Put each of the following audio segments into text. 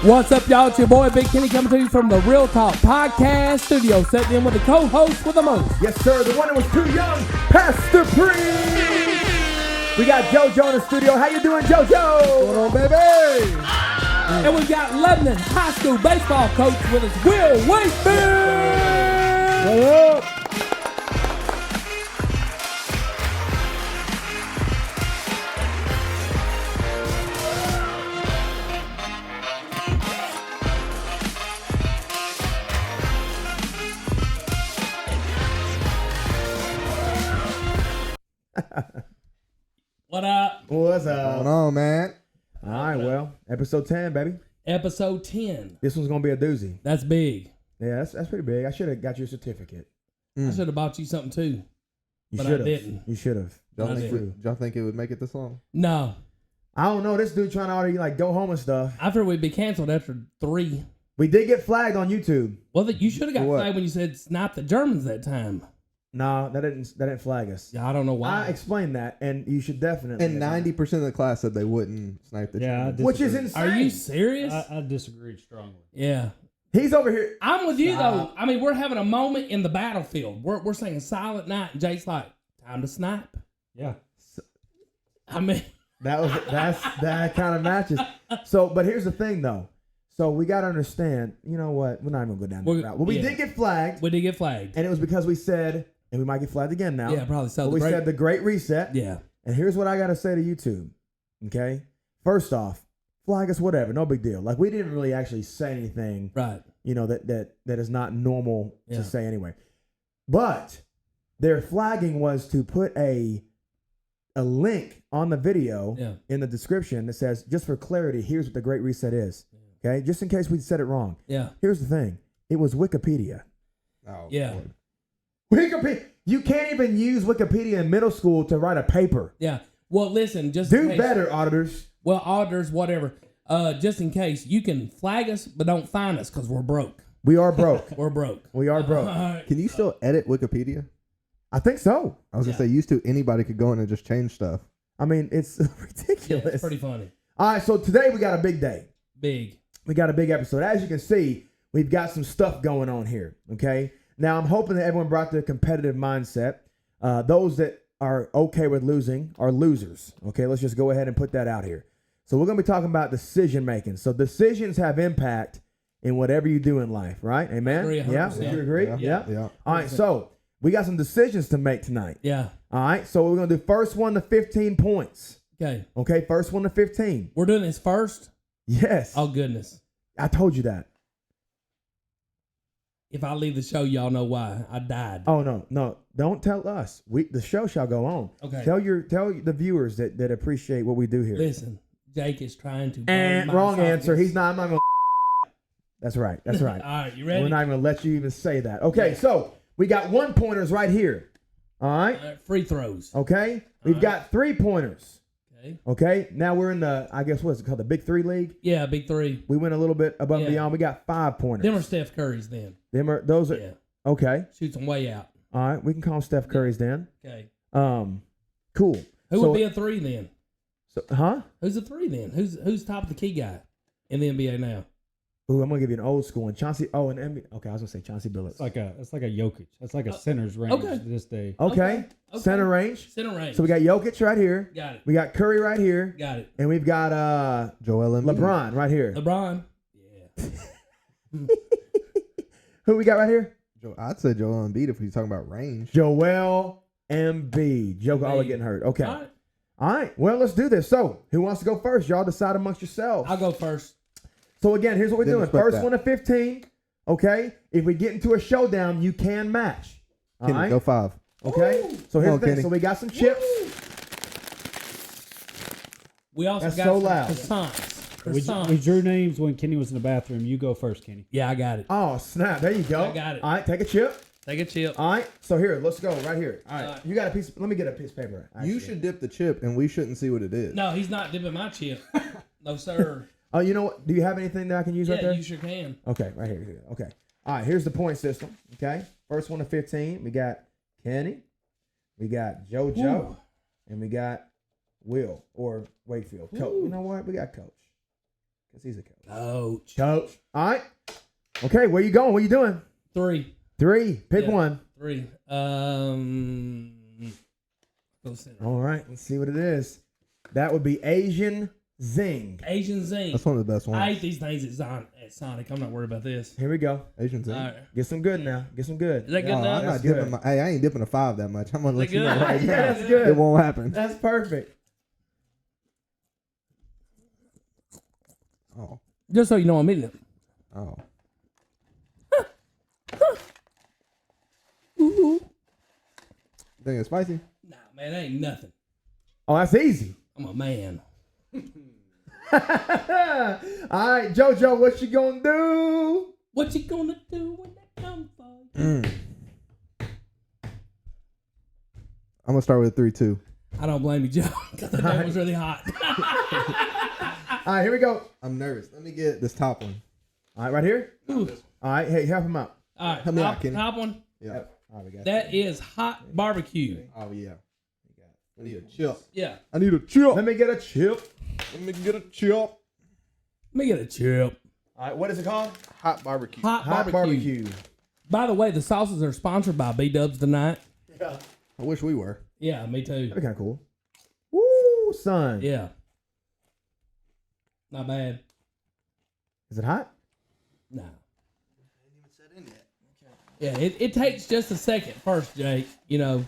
What's up, y'all? It's your boy Big Kenny coming to you from the Real Talk Podcast Studio, sitting in with the co-host with the most. Yes, sir. The one that was too young, Pastor Priest. We got JoJo in the studio. How you doing, JoJo? What on, baby? And we got Lebanon High School baseball coach with us, Will Wakefield. What up? What up? What's What's up? going on, man? All right, well, episode 10, baby. Episode 10. This one's going to be a doozy. That's big. Yeah, that's pretty big. I should have got you a certificate. I should have bought you something too. You But I should have. didn't. You should have. Y'all think it would make it this long? No. I don't know. This dude trying to already like go home and stuff. I figured we'd be canceled after 3. We did get flagged on YouTube. Well, you should have got For what? flagged when you said snipe the Germans that time. No, that didn't flag us. Yeah, I don't know why. I explained that, and you should definitely. And 90% of the class said they wouldn't snipe the Yeah, I Germans. did. which is disagree. insane. Are you serious? I disagreed strongly. Yeah. He's over here. I'm with you though. I mean, we're having a moment in the battlefield. We're saying silent night, and Jake's like, time to snipe. Yeah. I mean, That kind of matches. So, but here's the thing though. So we got to understand. You know what? We're not even gonna go down that route. Well, we yeah. did get flagged, we did get flagged. and it was because we said, and we might get flagged again now. Yeah, probably so. But we said the Great Reset. Yeah. And here's what I got to say to YouTube. Okay. First off, flag us, whatever, no big deal. Like we didn't really actually say anything. Right. You know that is not normal Yeah. to say anyway. But their flagging was to put a link on the video Yeah. in the description that says, just for clarity, here's what the Great Reset is. Okay, just in case we said it wrong. Yeah. Here's the thing: it was Wikipedia. Oh, Yeah. Lord. Wikipedia. You can't even use Wikipedia in middle school to write a paper. Yeah. Well, listen, just in Do case, better, auditors. Well, auditors, whatever. Just in case, you can flag us, but don't fine us because we're broke. We are broke. We're broke. We are broke. Can you still edit Wikipedia? I think so. I was going to say, used to anybody could go in and just change stuff. I mean, it's Yeah, ridiculous. it's pretty funny. All right, so today we got a big day. Big. We got a big episode. As you can see, we've got some stuff going on here, okay? Now, I'm hoping that everyone brought their competitive mindset. Those that are okay with losing are losers, okay? Let's just go ahead and put that out here. So we're going to be talking about decision-making. So decisions have impact in whatever you do in life, right? Amen? Agree, Yeah? 100%. Would you agree? Yeah. Yeah. All right, so we got some decisions to make tonight. Yeah. All right, so we're going to do first one to 15 points. Okay. Okay, first one to 15. We're doing this first. Yes. Oh, goodness. I told you that. If I leave the show, y'all know why. I died. Oh no! Don't tell us. The show shall go on. Okay. Tell the viewers that appreciate what we do here. Listen, Jake is trying to burn And my wrong esophagus. answer. He's not. I'm not gonna. That's right. That's right. All right, you ready? We're not even gonna let you even say that. Okay, Yeah. so we got 1-pointers right here. All right. All right, free throws. Okay. We've All got 3-pointers. Okay. Okay. Now we're in the, I guess what's it called, the Big 3 league. Yeah, big 3. We went a little bit above and Yeah. beyond. We got 5-pointers. Them are Steph Curry's then. Those are Yeah. okay. Shoots them way out. All right. We can call them Steph Curry's then. Okay. Cool. Who So- would be a 3 then? Huh? Who's a 3 then? Who's top of the key guy in the NBA now? Ooh, I'm gonna give you an old school one. Chauncey. Oh, an NBA. Okay, I was gonna say Chauncey Billups. It's like a Jokic. That's like a center's range okay. this day. Okay. Okay. Center range. Center range. So we got Jokic right here. Got it. We got Curry right here, Got it. and we've got Joel Embiid. LeBron right here. LeBron. Yeah. Who we got right here? I'd say Joel Embiid if he's talking about range. Joel Embiid. Joker always Embiid. getting hurt. Okay. All right. All right. Well, let's do this. So, who wants to go first? Y'all decide amongst yourselves. I'll go first. So again, here's what we're Didn't doing. expect First that. one to 15. Okay. If we get into a showdown, you can match. All Kenny, right. go 5. Okay. So here's Come on, the thing. Kenny. So we got some chips. We also That's got so some loud. croissants. We Croissants. drew names when Kenny was in the bathroom. You go first, Kenny. Yeah, I got it. Oh snap! There you go. I got it. All right. Take a chip. Take a chip. All right, so here, let's go right here. All right, All right. you got a piece. Let me get a piece of paper. You actually. should dip the chip, and we shouldn't see what it is. No, he's not dipping my chip. No, sir. Oh, you know what? Do you have anything that I can use right Yeah, there? you sure can. Okay, right here. Okay. All right, here's the point system. Okay, first one to 15. We got Kenny, we got JoJo, Ooh. and we got Will or Wakefield. Coach. You know what? We got Coach. Because he's a coach. Coach. All right. Okay, where you going? What you doing? 3. 3. Pick Yeah. one. 3. Go center. All right. Let's see what it is. That would be Asian Zing. Asian Zing. That's one of the best I ones. ate these things at Sonic. I'm not worried about this. Here we go. Asian thing. All right. Get some good now. Get some good. Is that good Oh, I'm enough? not That's dipping good. my. Hey, I ain't dipping a 5 that much. I'm gonna let Is you that know good? right Yeah, now. that's good. It won't happen. That's perfect. Oh, Just so you know, I'm eating it. oh. Think it's spicy? Nah, man, that ain't nothing. Oh, that's easy. I'm a man. All right, JoJo, what you gonna do? What you gonna do when they come for you? Mm. I'm gonna start with 3-2. I don't blame you, Joe, because that thing was really hot. All right, here we go. I'm nervous. Let me get this top one. All right, right here. Ooh. All right, hey, help him out. All right, Help me out, top, Kenny. top one. Yeah. All right, we got That is hot barbecue. Oh yeah. I need a chip. Yeah. I need a chip. Let me get a chip. Let me get a chip. Let me get a chip. All right, what is it called? Hot barbecue. Hot, Hot barbecue. By the way, the sauces are sponsored by B-Dubs tonight. Yeah. I wish we were. Yeah, me too. That'd be kind of cool. Woo, son. Yeah. Not bad. Is it hot? No. Yeah, it takes just a second first, Jake. You know,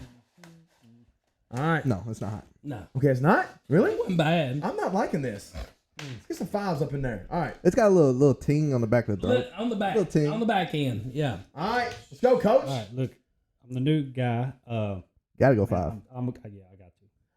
All right. No, it's not hot. no. Okay, it's not? Really? It wasn't bad. I'm not liking this. Let's get some 5s up in there. All right. It's got a little ting on the back of the throat. On the back. Little ting. On the back end. Yeah. All right. Let's go, coach. All right, look, I'm the new guy. Gotta go 5. Yeah, I got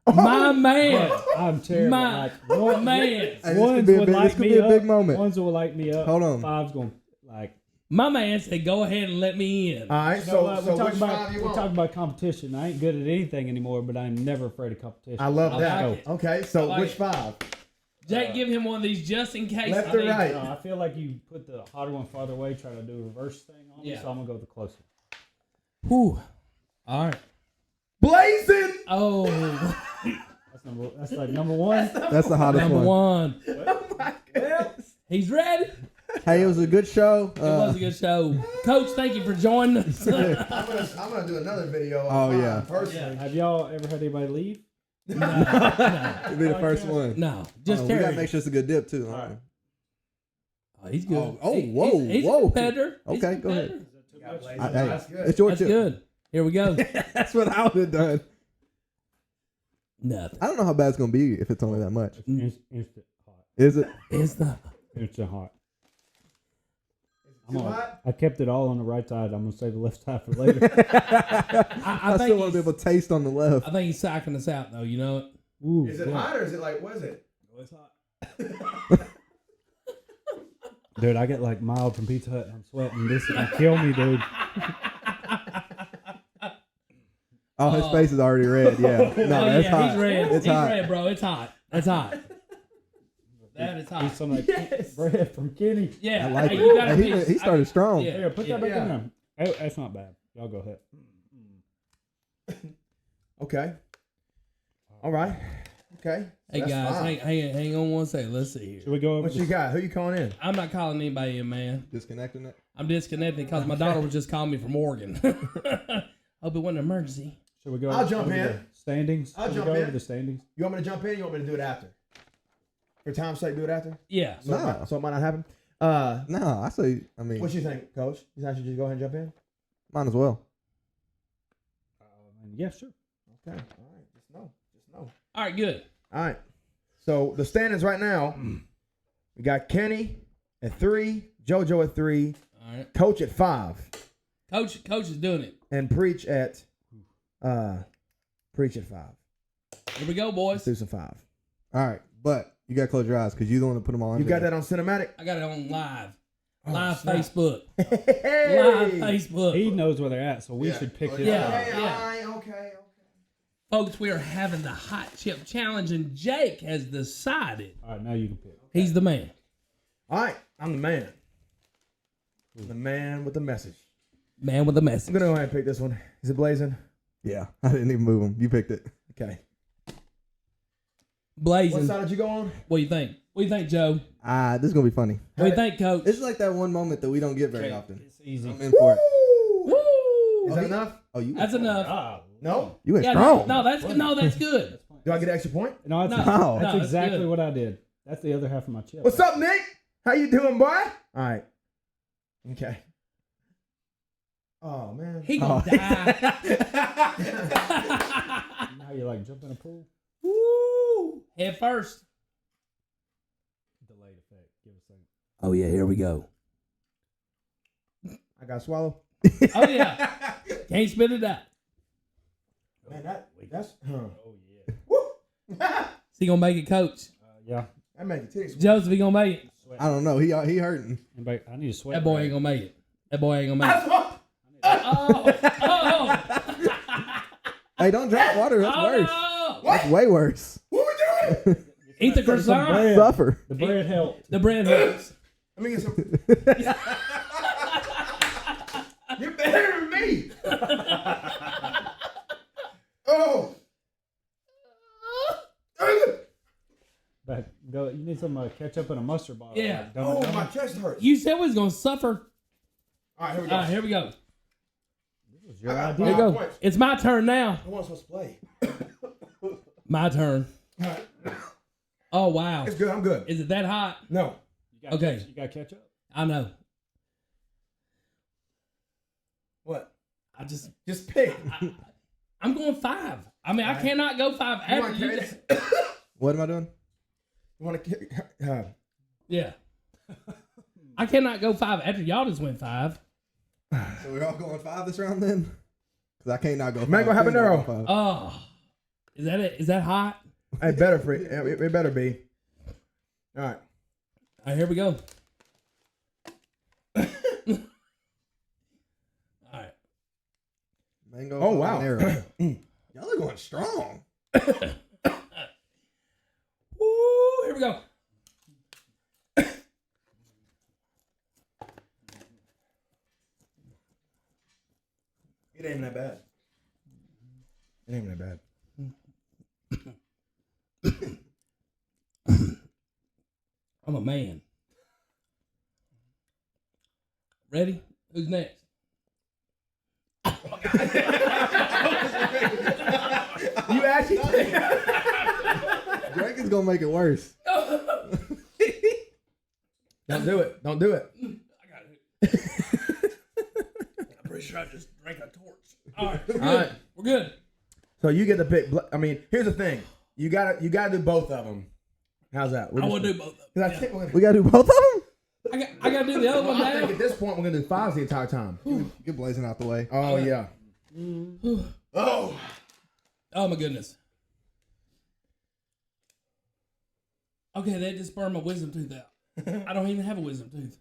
to. My man. I'm terrible. My Like, one, man. Hey, this could ones be a would big- light this could me be a up. big moment. Ones will light me up. Hold on. 5's going like. My man said, go ahead and let me in. All right. So, So, we so talk which about 5 you we want? talk about competition. I ain't good at anything anymore, but I'm never afraid of competition. I love I that. like it. Okay. So I like which it. 5? Jake, give him one of these just in case. Left I or need- right? I feel like you put the hotter one farther away, try to do a reverse thing on me, Yeah. so I'm gonna go with the closer. Whew. All right. Blazing. Oh, That's like number one. That's the hottest number one. 1. Oh my goodness. He's ready. Hey, it was a good show. It was a good show. Coach, thank you for joining us. I'm gonna do another video. Oh, of yeah. mine personally. Have y'all ever had anybody leave? no, It'll be the first one. no, just we carry. gotta make sure it's a good dip too. All right. Oh, he's good. Oh, He- whoa, he's whoa. a competitor. He's Okay, a go ahead. competitor. Yeah, Blazing. Hey, That's good. it's your That's chip. good. Here we go. That's what I would have done. Nothing. I don't know how bad it's gonna be if it's only that much. Instant hot. Is it? It's the Instant hot. Too hot? I kept it all on the right side. I'm gonna save the left side for later. I I still think want to be he's, able to taste on the left. I think he's psyching us out though. You know it. Ooh, Is it yeah. hot or is it like what is it? It's hot. Dude, I get like mild from Pizza Hut and I'm sweating. This is gonna kill me, dude. Oh, his face is already red. Yeah. No, Oh, that's yeah, hot. he's red. It's he's hot. red, bro. It's hot. That's hot. That is hot. Eat some like Yes. bread from Kenny. Yeah, I like hey, it. you got a Hey, piece. he started strong. Yeah. Here, put that back Yeah. in there. Hey, that's not bad. Y'all go ahead. Okay. All right. Okay. Hey That's guys, fine. hang on one second. Let's see here. Should we go over What you got? Who you calling in? I'm not calling anybody in, man. Disconnecting it. I'm disconnected because my daughter was just calling me from Oregon. Hope it wasn't an emergency. Should we go I'll jump over in. the standings? I'll Should jump we go in. over the standings? You want me to jump in? Or you want me to do it after? For time's sake, do it after. Yeah. So, No. so it might not happen. No, I say. I mean, What you think, Coach? You think I should just go ahead and jump in? might as well. Yeah, sure. Okay. All right. Just know. Just know. All right, good. All right. So the standings right now, we got Kenny at 3, JoJo at 3, All right. Coach at 5, Coach is doing it. and Preach at 5. Here we go, Let's boys. do some 5. All right, but you got to close your eyes because you're the one to put them on. You got that on cinematic? I got it on live. Oh, Live snap. Facebook. Hey! Live Facebook. He knows where they're at, so we should pick this Yeah. up. Okay, Yeah. all right, okay. Folks, we are having the Hot Chip Challenge, and Jake has decided All right, now you can pick. he's the man. All right, I'm the man. The man with the message. Man with the I'm message. going to go ahead and pick this one. Is it blazing? Yeah, I didn't even move them. You picked it. Okay. Blazing. What side did you go on? What do you think? What do you think, Joe? This is gonna be funny. What do you think, Coach? It's like that one moment that we don't get very Okay, often. It's easy. I'm in for it. Woo! Is that enough? Oh, you. That's enough. Ah, No? You went Yeah, strong. no, that's good. Do I get an extra point? no, that's, No, that's that's exactly good. what I did. That's the other half of my chip. What's up, Nick? How you doing, boy? All right. Okay. Oh, man. He gonna die. How you like jump in a pool? Woo! Head first. Delayed effect. Give a second. Oh yeah, here we go. I got to swallow. Oh yeah. Can't spit it out. Man, that's... Huh. Oh yeah. Woo! Is he gonna make it, Coach? Yeah. That made the titties. Joseph, he gonna make it? I don't know. He hurting. Anybody, I need to sweat. That boy break. ain't gonna make it. That boy ain't gonna make it. That's Oh! Hey, don't drop water. That's Oh worse. no! That's way worse. What we doing? Eat the Some croissant. bread. Suffer. The bread helped. The bread hurts. Let me get some... You're better than me. Oh. Back, go. You need some ketchup and a mustard bottle. Yeah. Like, dumb Oh, it down. my chest hurts. You said we was gonna suffer. All right, here we go. All right, here we go. This was your I got idea. Here we five go. points. It's my turn now. I want supposed to play. My turn. All right. Oh wow. It's good. I'm good. Is it that hot? No. You got Okay. You got ketchup. I know. What? I just Just pick. I'm going 5. I mean, I cannot go 5 You after want to you. carry just- this? What am I doing? You want to? Yeah. I cannot go 5 after y'all just went 5. So we're all going 5 this round then? Because I can't not go 5. Mango habanero. Go 5. Oh, is that it? Is that hot? It better for it better be. All right. All right, here we go. All right. Mango. Oh, wow. habanero. Y'all are going strong. Woo, here we go. It ain't that bad. It ain't that bad. I'm a man. Ready? Who's next? You actually. Drake is going to make it worse. Don't do it. Don't do it. I got it. I'm pretty sure I just drank a torch. All right, we're good. All right. We're good. So you get to pick. I mean, here's the thing. You gotta do both of them. How's that? I want to do both of them. Because I Yeah. think we're gonna, We got to do both of them? I got to do the other one I think now. at this point we're gonna do 5s the entire time. Get blazing out the way. Oh yeah. Oh. Oh my goodness. Okay, that just burned my wisdom tooth out. I don't even have a wisdom tooth.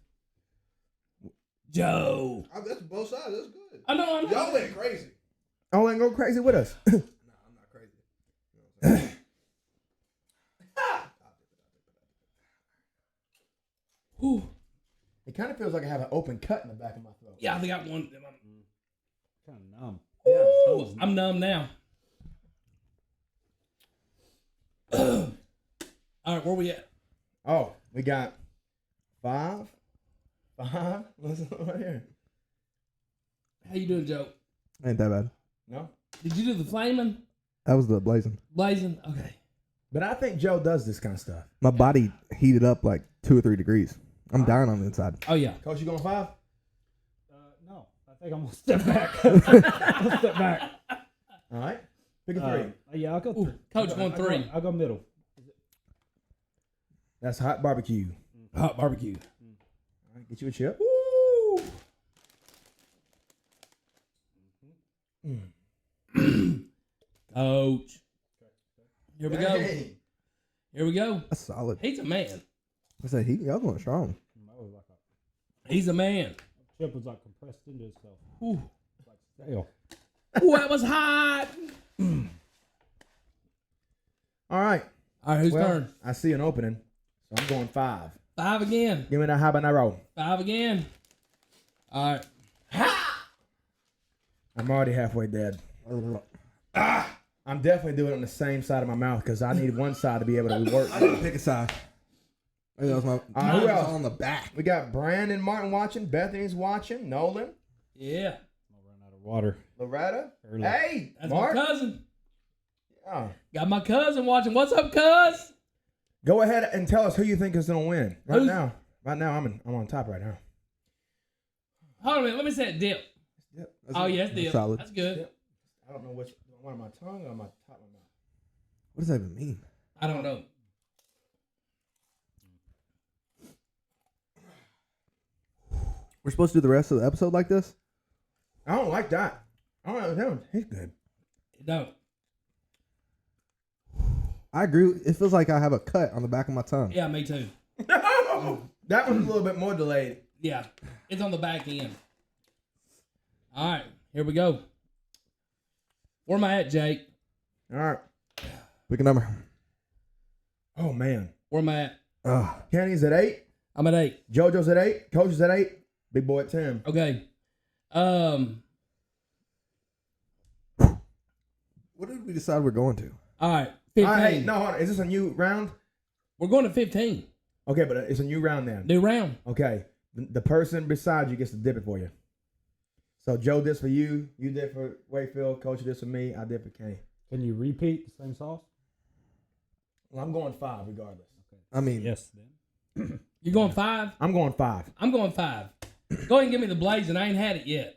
Joe. That's both sides. That's good. I know. I'm not. went crazy. Oh, and go crazy with us. No, I'm not crazy. Whew. It kind of feels like I have an open cut in the back of my throat. Yeah, I think I got one. Kind of numb. Ooh, I'm numb now. All right, where we at? Oh, we got 5. Listen right here. How you doing, Joe? Ain't that bad. No, Did you do the flaming? That was the blazing. Blazing? Okay. but I think Joe does this kind of stuff. My body heated up like 2 or 3 degrees. I'm dying on the inside. Oh, yeah. Coach, you going 5? No, I think I'm gonna step back. I'll step back. All right. Pick a 3. Yeah, I'll go. Ooh, Coach going 3. I'll go middle. That's hot barbecue. Hot barbecue. All right, get you a chip. Woo! Coach. Here we go. Hey. Here we go. That's solid. He's a man. I said, y'all going strong. That was like He's a man. a chip was like compressed into itself. Ooh. Like stale. Ooh, that was hot. All right. All right, whose Well, turn? I see an opening, so I'm going 5. 5 again. Give me that habanero. 5 again. All right. I'm already halfway dead. I'm I'm definitely doing it on the same side of my mouth because I need one side to be able to work. I didn't pick a side. Maybe that was my. Who mine was else? on the back. We got Brandon Martin watching. Bethany's watching. Nolan. Yeah. I'll run out of water. Loretta. Early. Hey, That's Mark. my cousin. Oh. Got my cousin watching. What's up, cuz? Go ahead and tell us who you think is going to win right Who's- now. Right now, I'm on top right now. Hold on a minute. Let me say it. Dip. Yep. Oh, yeah, that's dip. solid. That's good. Yep. I don't know which one on my tongue or on my top of my mouth. What does that even mean? I don't know. We're supposed to do the rest of the episode like this? I don't like that. I don't know. He's good. It don't. I agree. It feels like I have a cut on the back of my tongue. Yeah, me too. That one's a little bit more delayed. Yeah. It's on the back end. All right. Here we go. Where am I at, Jake? All right. Pick a number. Oh, man. Where am I at? Kenny's at 8. I'm at 8. JoJo's at 8. Coach is at 8. Big boy at 10. Okay. What did we decide we're going to? All right. 15. All right, no, hold on. Is this a new round? We're going to 15. Okay, but it's a new round then. New round. Okay. The person beside you gets to dip it for you. So Joe did for you. You did for Wayfield. Coach did for me. I did for Kenny. Can you repeat the same sauce? Well, I'm going 5 regardless. I mean, Yes, then. You're going 5? I'm going 5. I'm going 5. Go ahead and give me the blazing. I ain't had it yet.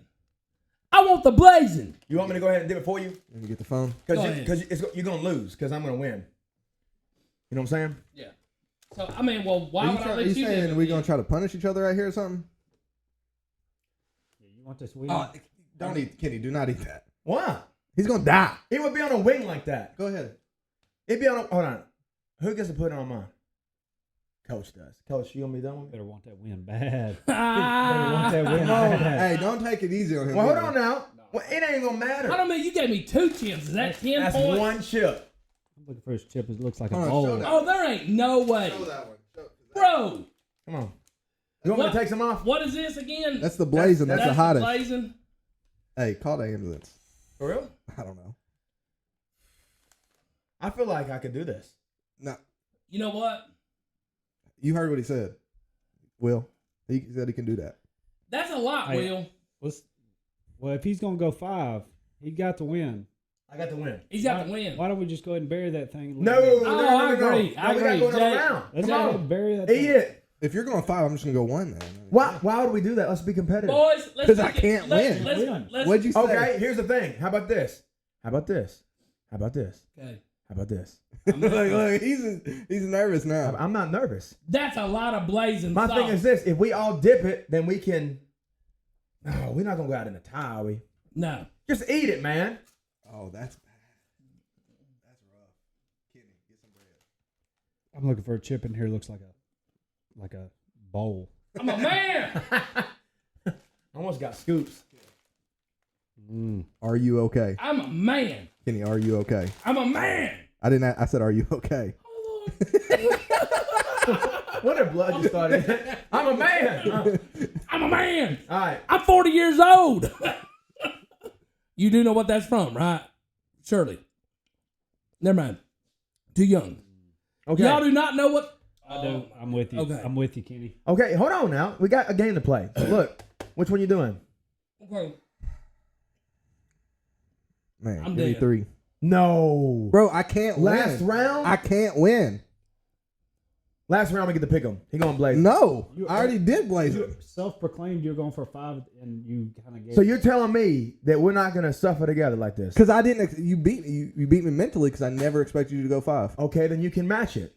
I want the blazing. You want me to go ahead and dip it for you? let me get the phone. Go ahead. Because you're going to lose because I'm going to win. You know what I'm saying? Yeah. So, I mean, well, why would I Are let you you saying do we it? going to try to punish each other right here or something? Yeah, you want this wing? Don't eat, Kenny. Do not eat that. Why? He's going to die. He would be on a wing like that. Go ahead. It'd be on a, hold on. Who gets to put it on mine? Coach does. Coach, you gonna be done with me? Better want that win bad. Better want Ah, that win Oh, bad. hey, don't take it easy on him. Well, hold on now. Well, it ain't gonna matter. I don't mean you gave me 2 chips. Is that 10 That's points? one chip. I'm looking for his chip. It looks like a Hold on, bowl. show that. Oh, there ain't no way. Show that one. Bro, Come on. You want me to take some off? what is this again? That's the blazing. That's, the hottest. blazing. Hey, call the ambulance. For real? I don't know. I feel like I could do this. No, You know what? you heard what he said. Will, he said he can do that. That's a lot, Hey, Will. Well, if he's gonna go 5, he got to win. I got to win. He's got to win. Why don't we just go ahead and bury that thing? No, I agree. I We gotta agree. go another Jake, round. Let's Come go ahead on. and bury that Eat thing. it. If you're going 5, I'm just gonna go 1 then. Why would we do that? Let's be competitive. Boys, let's 'Cause I make it- can't let's- win. let's- What'd you say? Okay, here's the thing. How about this? How about this? How about this? Okay. How about this? look, he's nervous now. I'm not nervous. That's a lot of blazing My sauce. thing is this: if we all dip it, then we can. No, we're not gonna go out in a tie, are we? No. Just eat it, man. Oh, that's bad. That's rough. Kenny, get some bread. I'm looking for a chip in here. Looks like a bowl. I'm a man. Almost got scoops. Are you okay, I'm a man. Kenny? Are you okay? I'm a man. I didn't. I said, are you okay? What if blood just started? I'm a man. I'm a man. All right. I'm 40 years old. You do know what that's from, right? Surely. Never mind. Too young. Okay. Y'all do not know what. I do. I'm with you. Okay. I'm with you, Kenny. Okay, hold on now. We got a game to play. So look, which one you doing? Okay. Man, I'm give me dead. 3, No. bro. I can't Last win. round? I can't win. Last round we get to pick him. He going blaze. No, You- I already did blaze You it. self-proclaimed you're going for 5, and you kind of gave. So you're telling me that we're not gonna suffer together like this? Because I didn't. You beat me. You beat me mentally because I never expected you to go 5. Okay, then you can match it.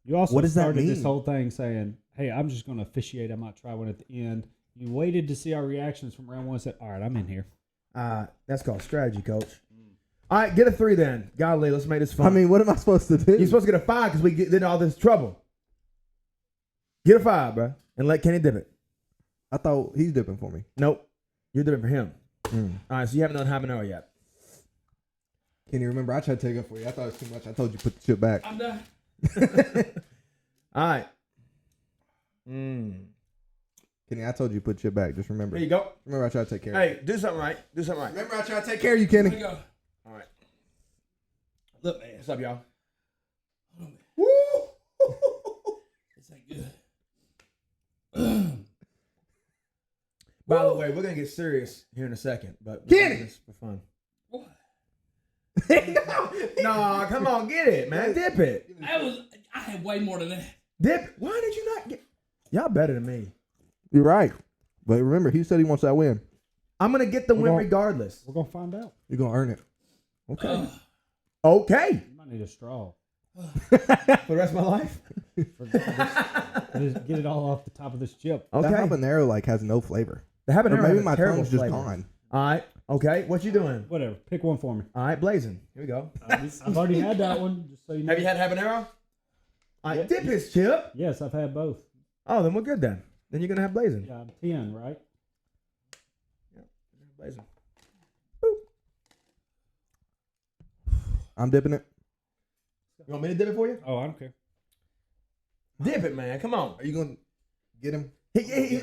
You also What does that started this mean? whole thing saying, "Hey, I'm just going to officiate. I might try one at the end." You waited to see our reactions from round 1. Said, "All right, I'm in here." That's called strategy, coach. All right, get a 3 then. Golly, let's make this fun. I mean, what am I supposed to do? you're supposed to get a 5 because we get in all this trouble. Get a 5, bro, and let Kenny dip it. I thought he's dipping for me. Nope, you're dipping for him. Mm. All right, so you haven't done habanero yet. Can you remember? I tried to take up for you. I thought it was too much. I told you put the chip back. I'm done. All right. Kenny, I told you put chip back. Just remember. There you go. Remember, I tried to take care of you. Hey, do something right. Do something right. Remember, I tried to take care of you, Here we Kenny. go. All right. Look, man. What's up, y'all? Hold on, man. Woo! This ain't good. By the way, we're gonna get serious here in a second, but Get we'll do it! this for fun. What? No, come on, get it, man. Dip it. I had way more than that. Dip. Why did you not get? Y'all better than me. You're right. But remember, he said he wants that win. I'm gonna get the We're win gonna- regardless. We're gonna find out. You're going to earn it. Okay. Okay. You might need a straw. For the rest of my life. Just get it all off the top of this chip. Okay. That habanero like has no flavor. The habanero Or maybe has a my terrible tongue's just flavor. gone. All right. Okay. What you doing? Whatever. Pick one for me. All right, blazing. Here we go. I've already had that one. Just so you know. Have you had habanero? All right, Yeah. dip his chip. Yes, I've had both. Oh, then we're good then. Then you're gonna have blazing. Yeah, I'm 10, right? Blazing. I'm dipping it. You want me to dip it for you? Oh, I don't care. Dip it, man. Come on. Are you going to get him?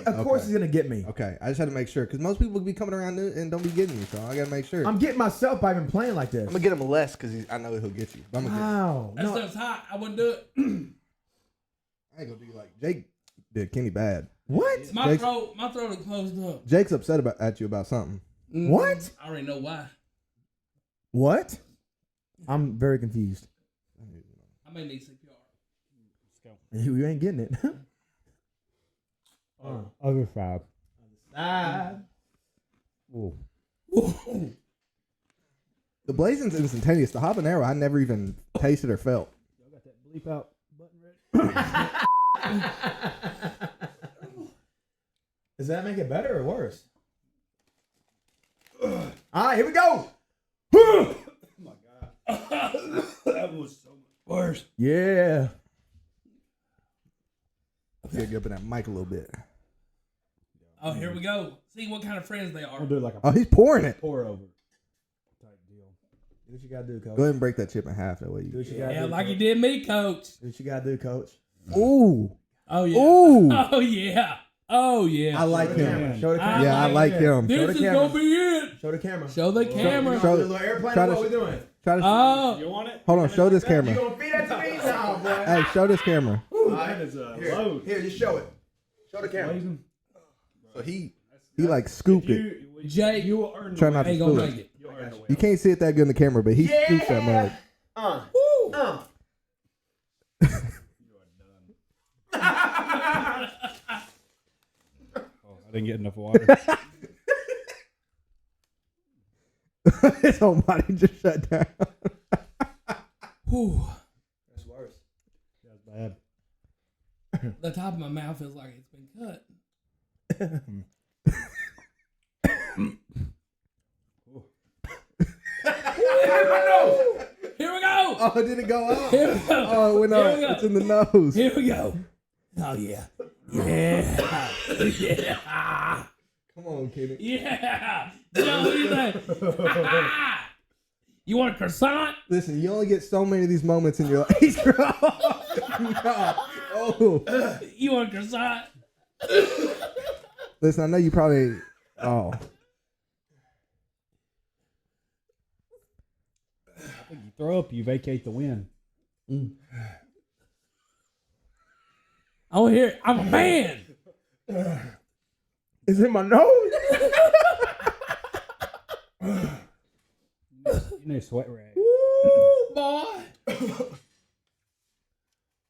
Of course Okay. he's gonna get me. Okay. I just had to make sure because most people be coming around and don't be getting you. So I got to make sure. I'm getting myself by even playing like this. I'm going to get him less because I know he'll get you. But I'm going to get him. Wow. That No, stuff's hot. I wouldn't do it. I ain't going to do like Jake did Kenny bad. what? My Jake's- throat is closed up. Jake's upset at you about something. What? I already know why. What? I'm very confused. I may need CPR. Let's go. You ain't getting it. Other side. Ooh. The blazing's instantaneous. The habanero I never even tasted or felt. Y'all got that bleep out button ready? Does that make it better or worse? All right, here we go. That was so much worse. Yeah. Get up in that mic a little bit. Oh, here we go. See what kind of friends they are. I'll do it like a Oh, he's pouring it. pour over type deal. Do what you gotta do, coach. Go ahead and break that chip in half. That way Do you. what you gotta Yeah, do. like you coach. did me, coach. Do what you gotta do, coach. Ooh. Oh yeah. Ooh. Oh yeah. Oh yeah. I like Show the him. camera. Show the camera. Yeah, I like him. This Show the is camera. gonna be it. Show the camera. Show the camera. Show- Do a little airplane. try What to- we doing? Try to. Oh. You want it? Hold on. Show this You camera. gonna feed that to me now, boy? Hey, show this camera. All right. That is a Here, load. here, just show it. Show the camera. Blazing. So he like scooped it. Jake, You will earn the Try win. not to ain't gonna spill make it. it. You'll earn the win. You can't see it that good in the camera, but he scoops that mug. Woo. Oh, I didn't get enough water. His whole body just shut down. Whew. That's worse. That's bad. The top of my mouth feels like it's been cut. Here we go. Oh, did it go out? Here we go. Oh, it went Here up. we go. It's in the nose. Here we go. Oh yeah. Yeah. Yeah. Come on, Kenny. Yeah. Joe, what do you think? You want a croissant? Listen, you only get so many of these moments in your life. He's no. Oh. You want a croissant? Listen, I know you probably. Oh. If you throw up, you vacate the win. I want to hear it. I'm a man. Is it my nose? You need a sweat rag. Woo, boy.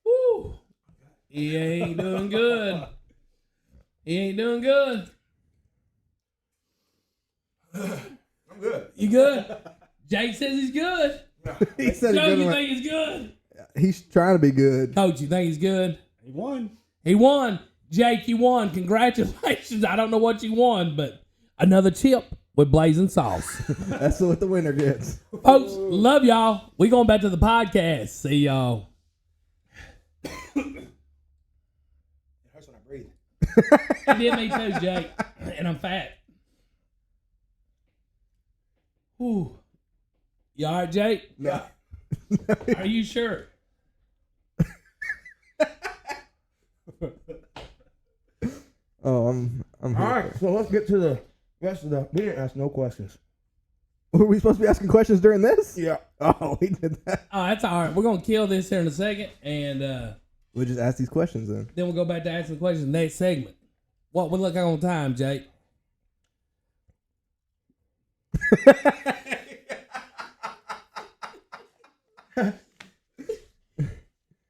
Woo. He ain't doing good. He ain't doing good. I'm good. You good? Jake says he's good. He said Joe, it you good. think he's good? He's trying to be good. Coach, you think he's good? He won. He won. Jake, you won. Congratulations. I don't know what you won, but another chip with blazing sauce. That's what the winner gets. Folks, love y'all. We going back to the podcast. See y'all. It hurts when I breathe. It did me too, Jake. And I'm fat. Whew. You all right, Jake? No. Are you sure? Oh, I'm All here. right, so let's get to the rest of the. We didn't ask no questions. Were we supposed to be asking questions during this? Yeah. Oh, we did that. Oh, that's all right. We're gonna kill this here in a second, and We'll just ask these questions then. then we'll go back to asking the questions next segment. What we look on time, Jake?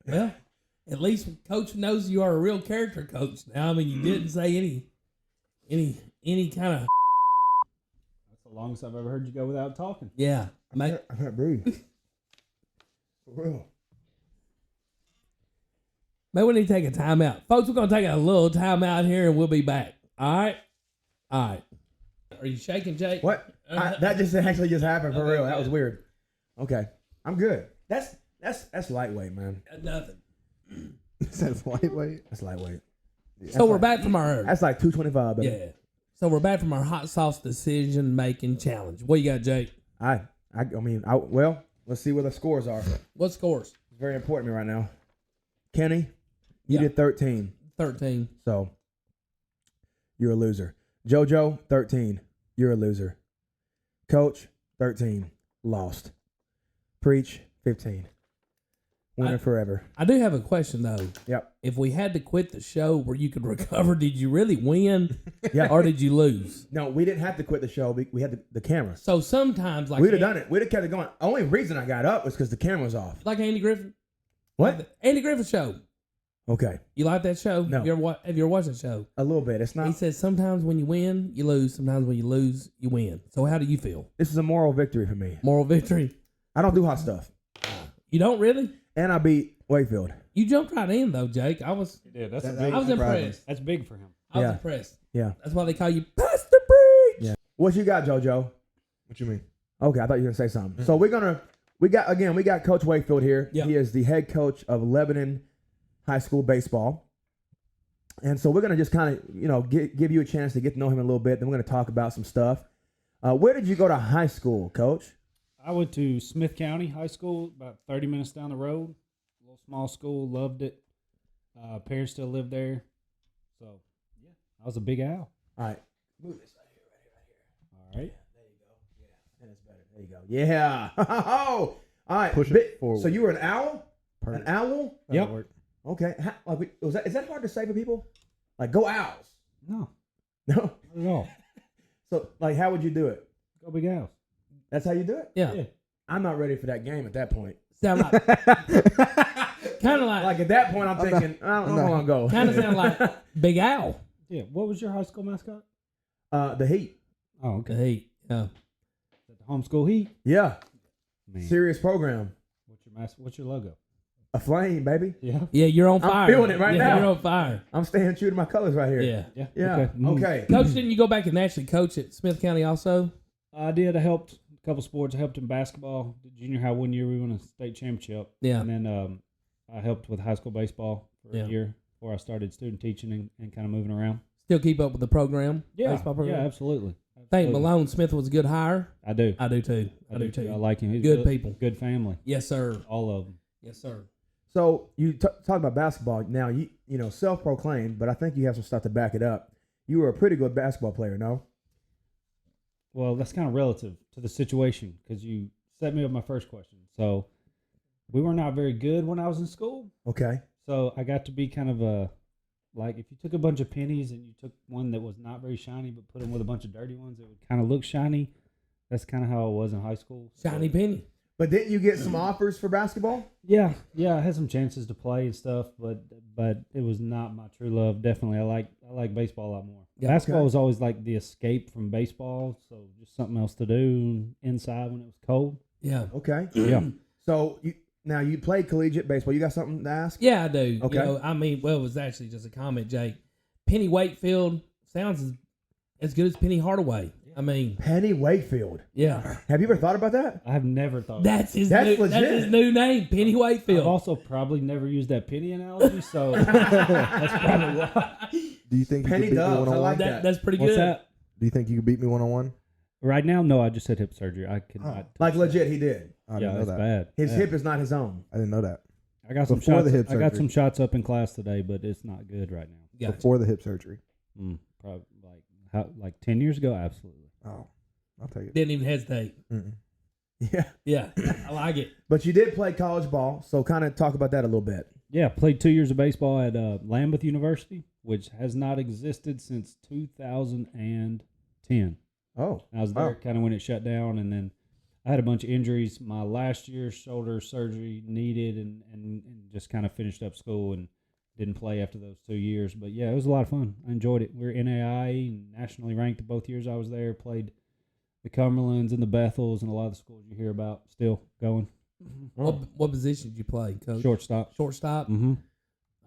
Well, at least Coach knows you are a real character coach now. I mean, you didn't say any kind of That's the longest I've ever heard you go without talking. yeah. Mate, I can't breathe. For real. maybe we need to take a timeout, folks. We're gonna take a little timeout here, and we'll be back. All right, all right. Are you shaking, Jake? What? That just actually just happened for Okay, real. That good. was weird. Okay, I'm good. That's lightweight, man. Nothing. That's lightweight. That's lightweight. So we're back from our That's like 225, baby. yeah. So we're back from our hot sauce decision making challenge. What you got, Jake? Well, let's see where the scores are. It's What scores? very important to me right now. Kenny, you Yeah. did 13, 13. so you're a loser. JoJo, 13, you're a loser. Coach, 13, lost. Preach, 15. Winner forever. I do have a question though. Yep. If we had to quit the show where you could recover, did you really win Yeah. or did you lose? No, we didn't have to quit the show. We had the camera. So sometimes like We'd have done it. We'd have kept it going. Only reason I got up was because the camera was off. like Andy Griffin. What? Andy Griffin show. Okay. You like that show? No. Have you ever watched that show? A little bit. It's He not. says sometimes when you win, you lose. Sometimes when you lose, you win. So how do you feel? This is a moral victory for me. Moral victory? I don't do hot stuff. You don't really? And I beat Wakefield. You jumped right in though, Jake. I was Yeah, that's That- a big, I was surprising. impressed. that's big for him. I was Yeah. impressed. Yeah. That's why they call you Pastor Preach. Yeah. What you got, JoJo? What you mean? Okay, I thought you were gonna say something. So we got Coach Wakefield here. Yeah. He is the head coach of Lebanon High School baseball. And so we're gonna just kind of, give you a chance to get to know him a little bit. Then we're gonna talk about some stuff. Where did you go to high school, Coach? I went to Smith County High School, about 30 minutes down the road. A little small school, loved it. Parents still live there. So, yeah, I was a big owl. All right. Move this right here. All right. That's better. There you go. Yeah. Oh. All right. Push it forward. So you were an owl? Perfect. An owl? Yep. That'll work. Okay. Is that hard to say for people? Like, go owls. No, No. not at all. So, like, how would you do it? Go big owls. That's how you do it? Yeah. Yeah. I'm not ready for that game at that point. Sound like kind of like Like, at that point, I'm thinking, I don't want to go. kind of sound like Big Owl. Yeah. What was your high school mascot? The Heat. Oh, okay. The Heat. Yeah. The homeschool Heat. Yeah. Man, Serious program. what's your logo? A flame, baby. Yeah. Yeah, you're on I'm fire. feeling it right Yeah, now. You're on fire. I'm staying true to my colors right here. Yeah. Yeah. Yeah. Okay. Coach, didn't you go back and actually coach at Smith County also? I did. I helped a couple sports. I helped in basketball. Did junior high 1 year. We won a state championship. Yeah. And then I helped with high school baseball for Yeah. a year before I started student teaching and kind of moving around. Still keep up with the program? Yeah. Baseball program? Yeah, absolutely. Think Absolutely. Malone Smith was a good hire? I do. I do too. I do I too. like him. He's Good people. Good family. Yes, sir. All of them. Yes, sir. So you talk about basketball now. You self-proclaimed, but I think you have some stuff to back it up. You were a pretty good basketball player, no? Well, that's kind of relative to the situation because you set me up my first question. So we were not very good when I was in school. Okay. So I got to be kind of a, like if you took a bunch of pennies and you took one that was not very shiny but put them with a bunch of dirty ones, it would kind of look shiny. That's kind of how it was in high school. So, Shiny penny. But didn't you get some offers for basketball? Yeah, I had some chances to play and stuff, but it was not my true love. Definitely, I like baseball a lot more. Yeah, Basketball okay. was always like the escape from baseball, so just something else to do inside when it was cold. Yeah. Okay. Yeah. So you played collegiate baseball. You got something to ask? Yeah, I do. Okay. You know, I mean, well, it was actually just a comment, Jake. Penny Wakefield sounds as good as Penny Hardaway. I mean, Penny Wakefield. yeah. Have you ever thought about that? I have never thought That's his That's new, that's legit. his new name, Penny I've Wakefield. also probably never used that penny analogy, so that's probably why. Do you think you Penny could beat me Dubs, I one on like one? that. That's pretty What's good. that? Do you think you could beat me one on one? Right now, no. I just had hip surgery. I could not. Like legit, he did. I Yeah, didn't know that's that. bad. His Yeah. hip is not his own. I didn't know that. I got some Before shots. the hip I got surgery. some shots up in class today, but it's not good right now. Gotcha. Before the hip surgery. Probably like 10 years ago, absolutely. Oh. I'll take it. Didn't even hesitate. Mm-mm. Yeah. Yeah, I like it. But you did play college ball, so kind of talk about that a little bit. Yeah, played 2 years of baseball at Lambeth University, which has not existed since 2010. Oh, I was there wow. kind of when it shut down, and then I had a bunch of injuries. My last year, shoulder surgery needed, and just kind of finished up school and didn't play after those 2 years. But yeah, it was a lot of fun. I enjoyed it. We were NAIA and nationally ranked both years I was there. Played the Cumberlands and the Bethels and a lot of the schools you hear about still going. What position did you play, Coach? Shortstop. Shortstop. Mm-hmm.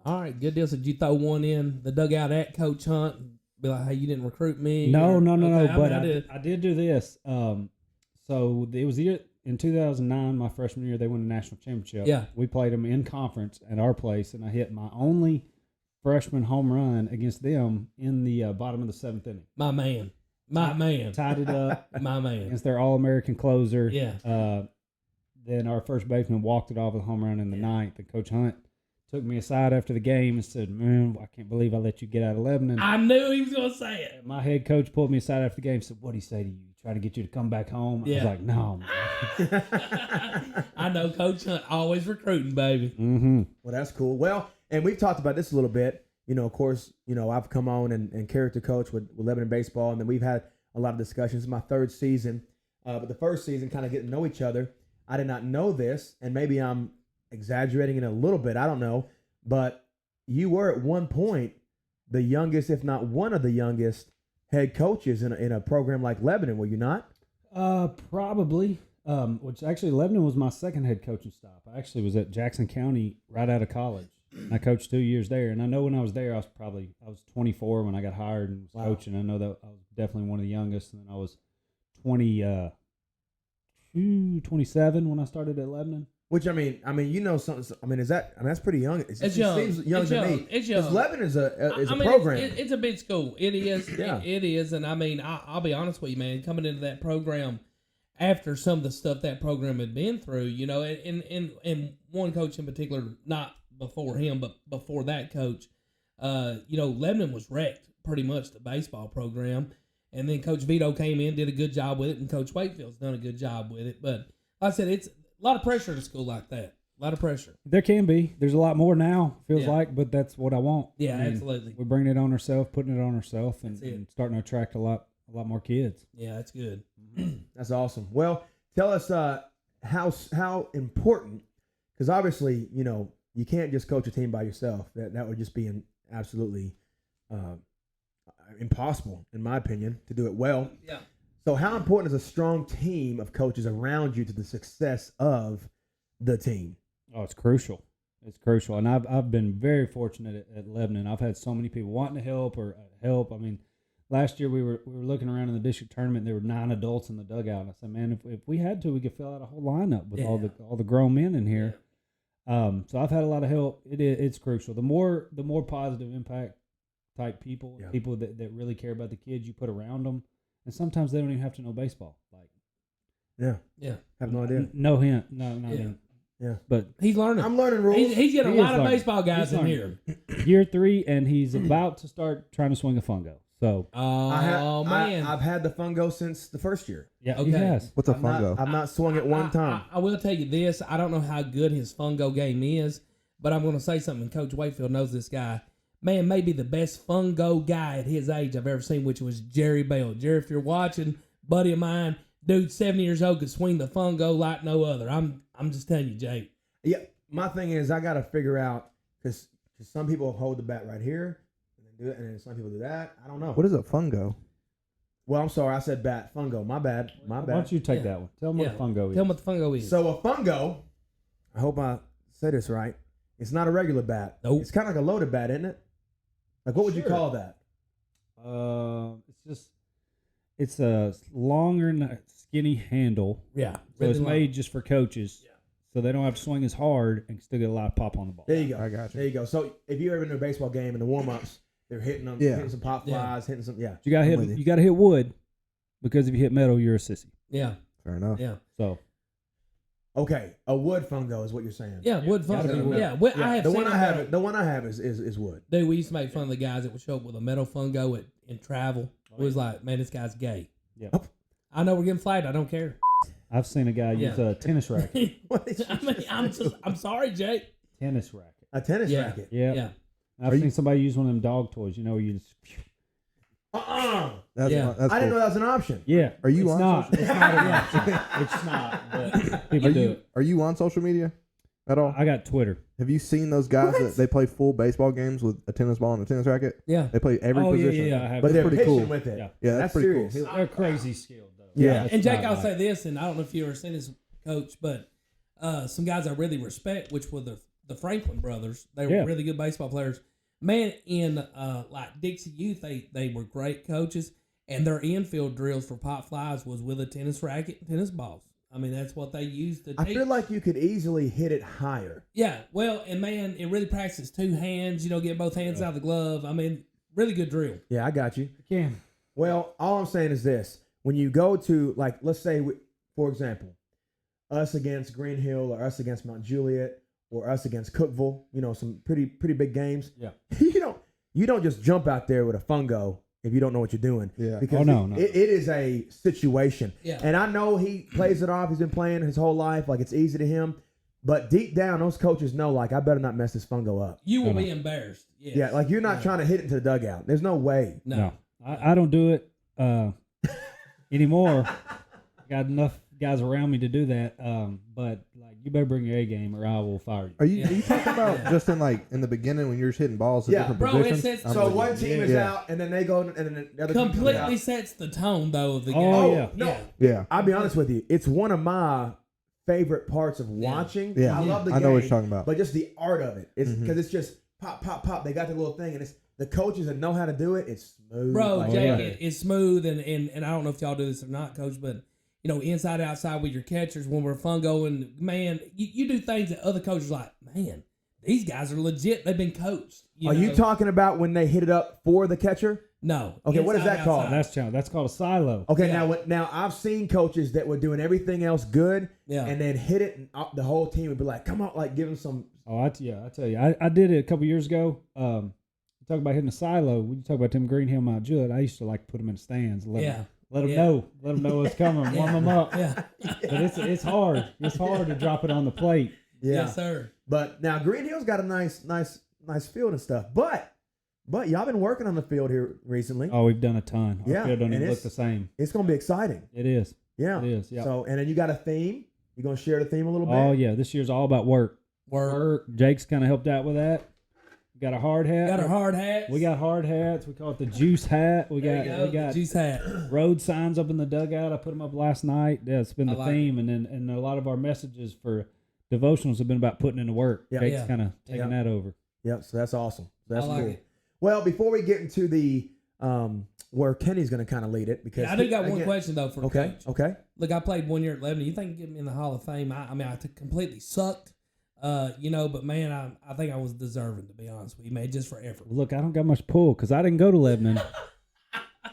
All right, good deal. So did you throw one in the dugout at Coach Hunt? And be like, hey, you didn't recruit me? No. Okay, But did. I did do this. So it was the year in 2009, my freshman year, they won the national championship. Yeah. We played them in conference at our place, and I hit my only freshman home run against them in the bottom of the seventh inning. My man. Tied it up My man. against their All-American closer. Yeah. Then our first baseman walked it off with a home run in the ninth, and Coach Hunt took me aside after the game and said, "Man, I can't believe I let you get out of Lebanon." I knew he was going to say it. My head coach pulled me aside after the game and said, "What'd he say to you? Try to get you to come back home?" Yeah. I was like, "No, man." I know Coach Hunt always recruiting, baby. Mm-hmm. Well, that's cool. Well, and we've talked about this a little bit. You know, of course, you know, I've come on and character coach with Lebanon baseball, and then we've had a lot of discussions. It's my third season, but the first season, kind of getting to know each other. I did not know this, and maybe I'm exaggerating it a little bit. I don't know, but you were at one point the youngest, if not one of the youngest, head coaches in a program like Lebanon. Were you not? Probably. Which actually, Lebanon was my second head coaching stop. I actually was at Jackson County right out of college. I coached 2 years there, and I know when I was there, I was 24 when I got hired and was coaching. I know that I was definitely one of the youngest, and then I was 27 when I started at Lebanon. Which I mean, you know something. I mean, that's pretty young. It young. seems young It's to young. me. It's young. 'Cause Lebanon is a I mean, program. It's a big school. It is. Yeah. It is. And I mean, I'll be honest with you, man. Coming into that program after some of the stuff that program had been through, you know, and one coach in particular, not before him, but before that coach, you know, Lebanon was wrecked pretty much, the baseball program. And then Coach Vito came in, did a good job with it, and Coach Wakefield's done a good job with it. But like I said, it's a lot of pressure at a school like that. A lot of pressure. There can be. There's a lot more now, feels Yeah. like, but that's what I want. Yeah, I mean, absolutely. We're bringing it on ourselves, putting it on ourselves, and, That's it. and starting to attract a lot more kids. Yeah, that's good. That's awesome. Well, tell us how important, because obviously, you know, you can't just coach a team by yourself. That would just be absolutely impossible, in my opinion, to do it well. Yeah. So how important is a strong team of coaches around you to the success of the team? Oh, it's crucial. It's crucial, and I've been very fortunate at Lebanon. I've had so many people wanting to help or help. I mean, last year we were looking around in the district tournament. There were 9 adults in the dugout. And I said, man, if we had to, we could fill out a whole lineup with all the grown men in here. So I've had a lot of help. It's crucial. The more positive impact type people, people that really care about the kids you put around them, and sometimes they don't even have to know baseball. Like, Yeah. Have no idea. No hint. No. Yeah. But He's learning. I'm learning rules. He's getting He a is lot of learning. baseball guys He's in learning. here. year 3, and he's about to start trying to swing a fungo. So Oh, man. I've had the fungo since the first year. yeah, Okay. he has. What's a I've not- fungo? I've not swung it one time. I will tell you this. I don't know how good his fungo game is, but I'm going to say something. Coach Wakefield knows this guy. Man, maybe the best fungo guy at his age I've ever seen, which was Jerry Bell. Jerry, if you're watching, buddy of mine, dude, 70 years old, could swing the fungo like no other. I'm just telling you, Jake. Yeah, my thing is I got to figure out, because some people hold the bat right here and then do it, and then some people do that. I don't know. What is a fungo? Well, I'm sorry, I said bat. Fungo. My bad. Why don't you take that one? Tell them what a fungo is. Tell him what the fungo is. So a fungo, I hope I say this right. It's not a regular bat. Nope. It's kind of like a loaded bat, isn't it? Like, what would you Sure. call that? It's a longer, skinny handle. yeah. So really it's long. made just for coaches. Yeah. So they don't have to swing as hard and still get a lot of pop on the ball. There you go. I got you. There you go. So if you ever been to a baseball game in the warm-ups, they're hitting them, Yeah. hitting some pop Yeah. flies, hitting some, You gotta I'm with hit. you. You gotta hit wood, because if you hit metal, you're a sissy. Yeah. Fair enough. Yeah. So Okay, a wood fungo is what you're saying. Yeah. Wood gotta be fungo. wood. Yeah. I have the seen one I them, have, the one I have is wood. Dude, we used to make fun of the guys that would show up with a metal fungo in travel. It was like, man, this guy's gay. yeah, I know we're getting flagged. I don't care. I've seen a guy use a tennis racket. What is I mean, I'm sorry, Jake. Tennis racket. a tennis Yeah. racket? Yeah. Yeah. I've seen somebody use one of them dog toys. You know, you just. That's Yeah. that's I didn't know cool. that was an option. Yeah. Are you it's on not. social- It's not an option. It's not. But people do it. Are you on social media at all? I got Twitter. Have you seen those guys What? that they play full baseball games with a tennis ball and a tennis racket? Yeah. They play every Oh, yeah, position. yeah, I have. But they're pretty pitching cool. with it. Yeah. Yeah, that's pretty serious. cool. They're crazy skilled though. Yeah. And Jake, It's I'll not say like- this, and I don't know if you ever seen this, Coach, but some guys I really respect, which were the Franklin brothers. They were Yeah. really good baseball players. Man, in like Dixie Youth, they were great coaches, and their infield drills for pop flies was with a tennis racket and tennis balls. I mean, that's what they used to I teach. feel like you could easily hit it higher. Yeah, well, and man, it really practices two hands. Get both hands out of the glove. I mean, really good drill. Yeah, I got you. Again, Well, all I'm saying is this: when you go to, like, let's say, for example, us against Green Hill or us against Mount Juliet or us against Cookville, some pretty big games. Yeah. you don't just jump out there with a fungo if you don't know what you're doing. Yeah. Because Oh, no. it is a situation. Yeah. And I know he plays it off. He's been playing his whole life. Like, it's easy to him. But deep down, those coaches know, like, I better not mess this fungo up. You will No. be embarrassed. Yes. Yeah, like, you're not trying to hit it into the dugout. There's no way. No. I don't do it anymore. Got enough guys around me to do that. But like, you better bring your A game, or I will fire you. Are you Yeah. are you talking about just in the beginning when you're just hitting balls at Yeah. different Bro, positions? it's- I'm So with you. one team is Yeah. out, and then they go, and then the other team comes Completely out. sets the tone though of the Oh, game. Oh, yeah. no. Yeah. I'll be honest with you. It's one of my favorite parts of watching. Yeah. I love the game. I know what you're talking about. But just the art of it. It's Mhm. because it's just pop, pop, pop. They got the little thing, and it's the coaches that know how to do it. It's smooth. Bro, like Jake, butter. it's smooth, and I don't know if y'all do this or not, Coach, but inside outside with your catchers when we're fungo, and man, you do things that other coaches are like, man, these guys are legit. They've been coached. Are you know? talking about when they hit it up for the catcher? No. Okay, what is Inside, that called? outside. That's called a silo. Okay, Yeah. now I've seen coaches that were doing everything else good, Yeah. and then hit it, and the whole team would be like, "Come on!" Like, give them some. Oh, I tell you, I did it a couple years ago. You talk about hitting a silo. When you talk about them Green Hill Mount Juliet, I used to like put them in the stands. Let Yeah. them Yeah. know. Let them know what's coming. Warm them up. Yeah. But it's hard. It's hard to drop it on the plate. Yeah, Yes, sir. but now Green Hill's got a nice field and stuff. But y'all been working on the field here recently. Oh, we've done a ton. Our Yeah, field don't and even look it's- the same. It's gonna be exciting. It is. Yeah, It is. Yeah. So, and then you got a theme. You gonna share the theme a little bit? Oh yeah, this year's all about work. Work. Jake's kind of helped out with that. We got a hard hat. Got our hard hats. We got hard hats. We call it the juice hat. We There you got go, we got the juice hat. road signs up in the dugout. I put them up last night. Yeah, it's been I the like theme, and a lot of our messages for devotionals have been about putting in the work. Yeah. Jake's Yeah. kind of taking that over. Yep. So that's awesome. So that's I like cool. it. Well, before we get into the where Kenny's gonna kind of lead it, because Yeah, I do got one again- question though for Okay. Coach. Okay. Look, I played 1 year at Lebanon. You think you get me in the Hall of Fame? I mean, completely sucked. But man, I think I was deserving, to be honest with you, man, just for effort. Look, I don't got much pull because I didn't go to Lebanon.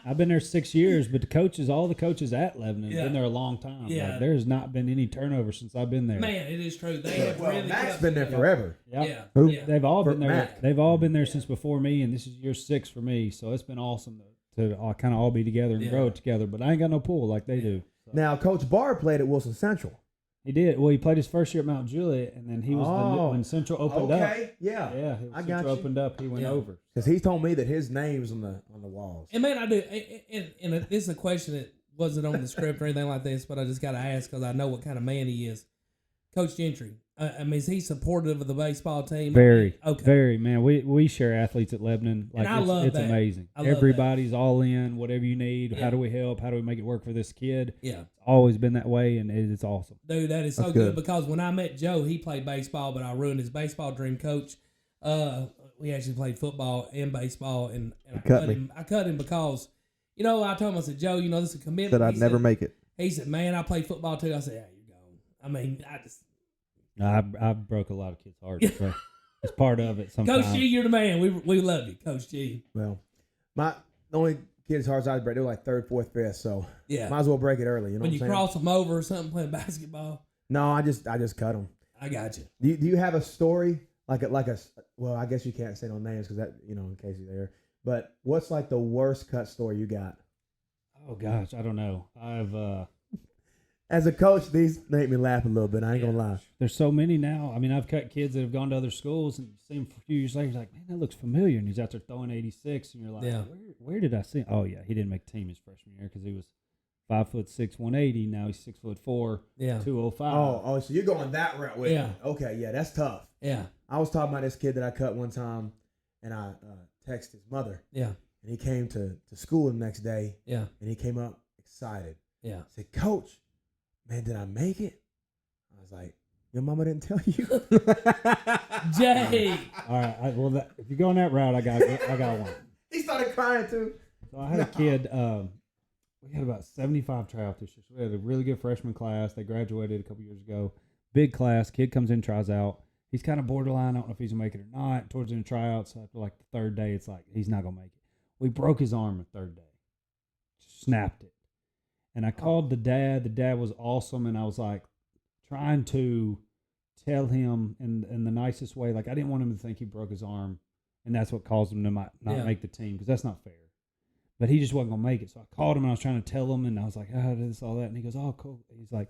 I've been there 6 years, but all the coaches at Lebanon have Yeah. been there a long time. Yeah. Like, there has not been any turnover since I've been there. Man, it is true. They have Well, really Mac's kept- been there forever. Yep. Yeah. Who? Yeah. They've all For been there. Mac. They've all been there since before me, and this is year 6 for me. So it's been awesome to kind of all be together and Yeah. grow it together. But I ain't got no pull like they do. So. Now, Coach Barr played at Wilson Central. He did. Well, he played his first year at Mount Juliet, and then he was when Central opened up. Okay. Yeah. Yeah, I got Central you. opened up. He went Yeah. over. Because he's told me that his name's on the walls. And man, I do. And this is a question that wasn't on the script or anything like this, but I just got to ask because I know what kind of man he is. Coach Gentry. I mean, is he supportive of the baseball team? Very, Okay. very, man. We share athletes at Lebanon. Like And I love it's that. amazing. I love that. Everybody's all in. Whatever you need. Yeah. How do we help? How do we make it work for this kid? Yeah. It's always been that way, and it's awesome. Dude, that is so That's good good. because when I met Joe, he played baseball, but I ruined his baseball dream. Coach, we actually played football and baseball, and I cut me. him. I cut him because, I told him, I said, Joe, this is a commitment. Said I'd never make it. He said, man, I play football too. I said, yeah, you're gone. I mean, I just. I broke a lot of kids' hearts. So it's part of it. Sometimes. Coach G, you're the man. We love you, Coach G. Well, the only kids' hearts I break, they were like third, fourth, fifth. So Yeah. might as well break it early. You know When what you I'm saying? cross them over or something playing basketball, No, I just cut them. I got you. Do you have a story like a well? I guess you can't say no names because that in case you're there. But what's like the worst cut story you got? Oh gosh, I don't know. As a coach, these make me laugh a little bit. I ain't gonna lie. There's so many now. I mean, I've cut kids that have gone to other schools and you see him for a few years later. You're like, man, that looks familiar. And he's out there throwing 86, and you're like, Yeah. where did I see him? Oh yeah, he didn't make the team his freshman year because he was 5'6", 180. Now he's 6'4", Yeah. 205. Oh, so you're going that route with Yeah. me. Okay, yeah, that's tough. Yeah. I was talking about this kid that I cut one time, and I texted his mother, Yeah. and he came to school the next day, Yeah. and he came up excited. Yeah. I said, Coach, man, did I make it? I was like, your mama didn't tell you? Jay. All right. If you're going that route, I got one. He started crying too. So I had a kid. We had about 75 tryouts this year. So we had a really good freshman class. They graduated a couple years ago. Big class. Kid comes in, tries out. He's kind of borderline. I don't know if he's gonna make it or not. Towards the end of tryouts, after like the third day, it's like he's not gonna make it. We broke his arm the third day. Snapped it. And I called the dad. The dad was awesome, and I was like trying to tell him in the nicest way. Like I didn't want him to think he broke his arm, and that's what caused him to not make the team because that's not fair. But he just wasn't gonna make it. So I called him and I was trying to tell him, and I was like, "Oh, this, all that," and he goes, "Oh, cool." He's like,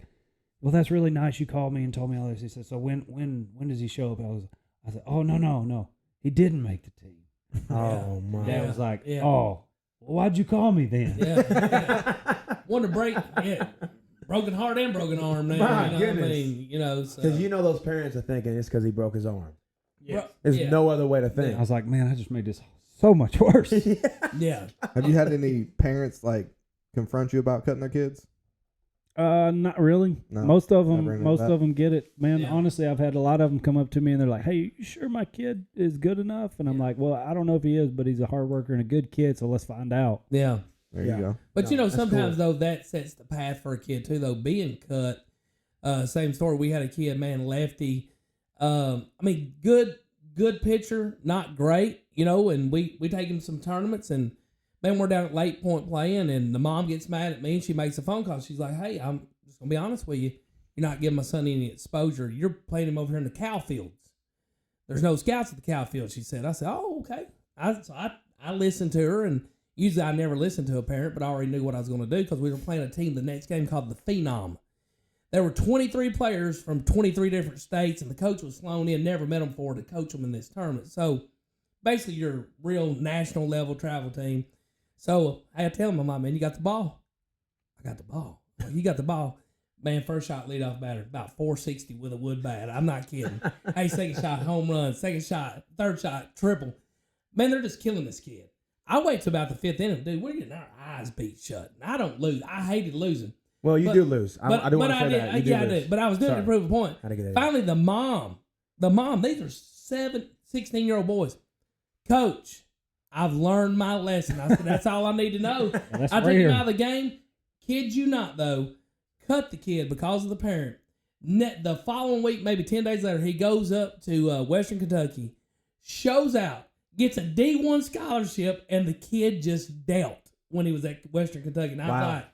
"Well, that's really nice. You called me and told me all this." He said, "So when does he show up?" I said, "Oh, no, he didn't make the team." Oh, my. Dad was like, Yeah. "Oh, well, why'd you call me then?" Yeah. Want to break? Yeah. Broken heart and broken arm now. My you know goodness. What I mean, so. Because those parents are thinking it's because he broke his arm. Bro- There's yeah. no other way to think. I was like, "Man, I just made this so much worse." Yeah. Have you had any parents like confront you about cutting their kids? Not really. No, Most of never them, into that. get it, man. Yeah. Honestly, I've had a lot of them come up to me and they're like, "Hey, you sure my kid is good enough?" And I'm Yeah. like, "Well, I don't know if he is, but he's a hard worker and a good kid, so let's find out." Yeah. There Yeah. you go. But No, that's sometimes cool. though that sets the path for a kid too. Though being cut, same story. We had a kid, man, lefty. I mean, good pitcher, not great, And we take him to some tournaments, and man, we're down at Lake Point playing, and the mom gets mad at me, and she makes a phone call. She's like, "Hey, I'm just gonna be honest with you. You're not giving my son any exposure. You're playing him over here in the cow fields. There's no scouts at the cow field." She said. I said, "Oh, okay." I listened to her, and usually I never listen to a parent, but I already knew what I was going to do because we were playing a team the next game called the Phenom. There were 23 players from 23 different states, and the coach was flown in, never met them before, to coach them in this tournament. So basically, you're a real national level travel team. So I tell him, "Mom, man, you got the ball?" "I got the ball." "Well, you got the ball." Man, first shot, leadoff batter, about 460 with a wood bat. I'm not kidding. Hey, second shot, home run. Second shot, third shot, triple. Man, they're just killing this kid. I wait till about the fifth inning. Dude, we're getting our eyes beat shut. And I don't lose. I hated losing. Well, you But- do lose. I do want to say did, that. You yeah, I lose. did. But I was doing it to Sorry. prove a point. Had to get it in. Finally, the mom, these are 16-year-old boys. "Coach, I've learned my lesson." I said, "That's all I need to know." That's I took rare. him out of the game. Kid you not, though, cut the kid because of the parent. The following week, maybe 10 days later, he goes up to Western Kentucky, shows out, gets a D1 scholarship, and the kid just dealt when he was at Western Kentucky. And I was Wow. like,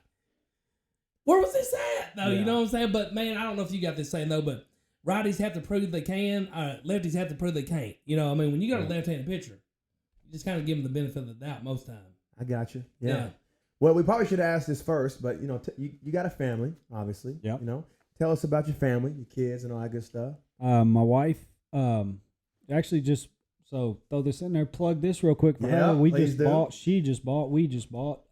where was this at, though? Yeah. You know what I'm saying? But, man, I don't know if you got this saying, though, but righties have to prove they can. Lefties have to prove they can't. When you got a left-handed pitcher, you just kind of give them the benefit of the doubt most times. I got you. Yeah. Yeah. Well, we probably should have asked this first, but you got a family, obviously. Yep. Tell us about your family, your kids, and all that good stuff. My wife, actually just so throw this in there, plug this real quick for Yeah, her. We please just do. bought, she just bought, we just bought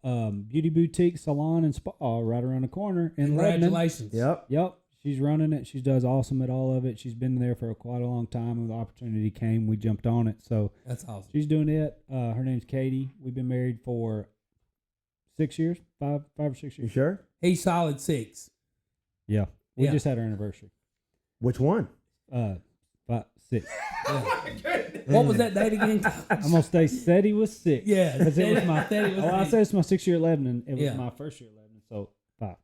Beauty Boutique Salon and Spa right around the corner in Lebanon. Congratulations. Yep. Yep. She's running it. She does awesome at all of it. She's been there for quite a long time. When the opportunity came, we jumped on it. So That's awesome. she's doing it. Her name's Katie. We've been married for 6 years, five or 6 You years. sure? He's solid 6. Yeah. We Yeah. just had our anniversary. Which one? 6. What was that date again? I'm gonna stay said he was 6. Yeah, because it was my. said he was Oh, I six. said it's my 6 year at Lebanon. It was Yeah. my first year at Lebanon. So 5.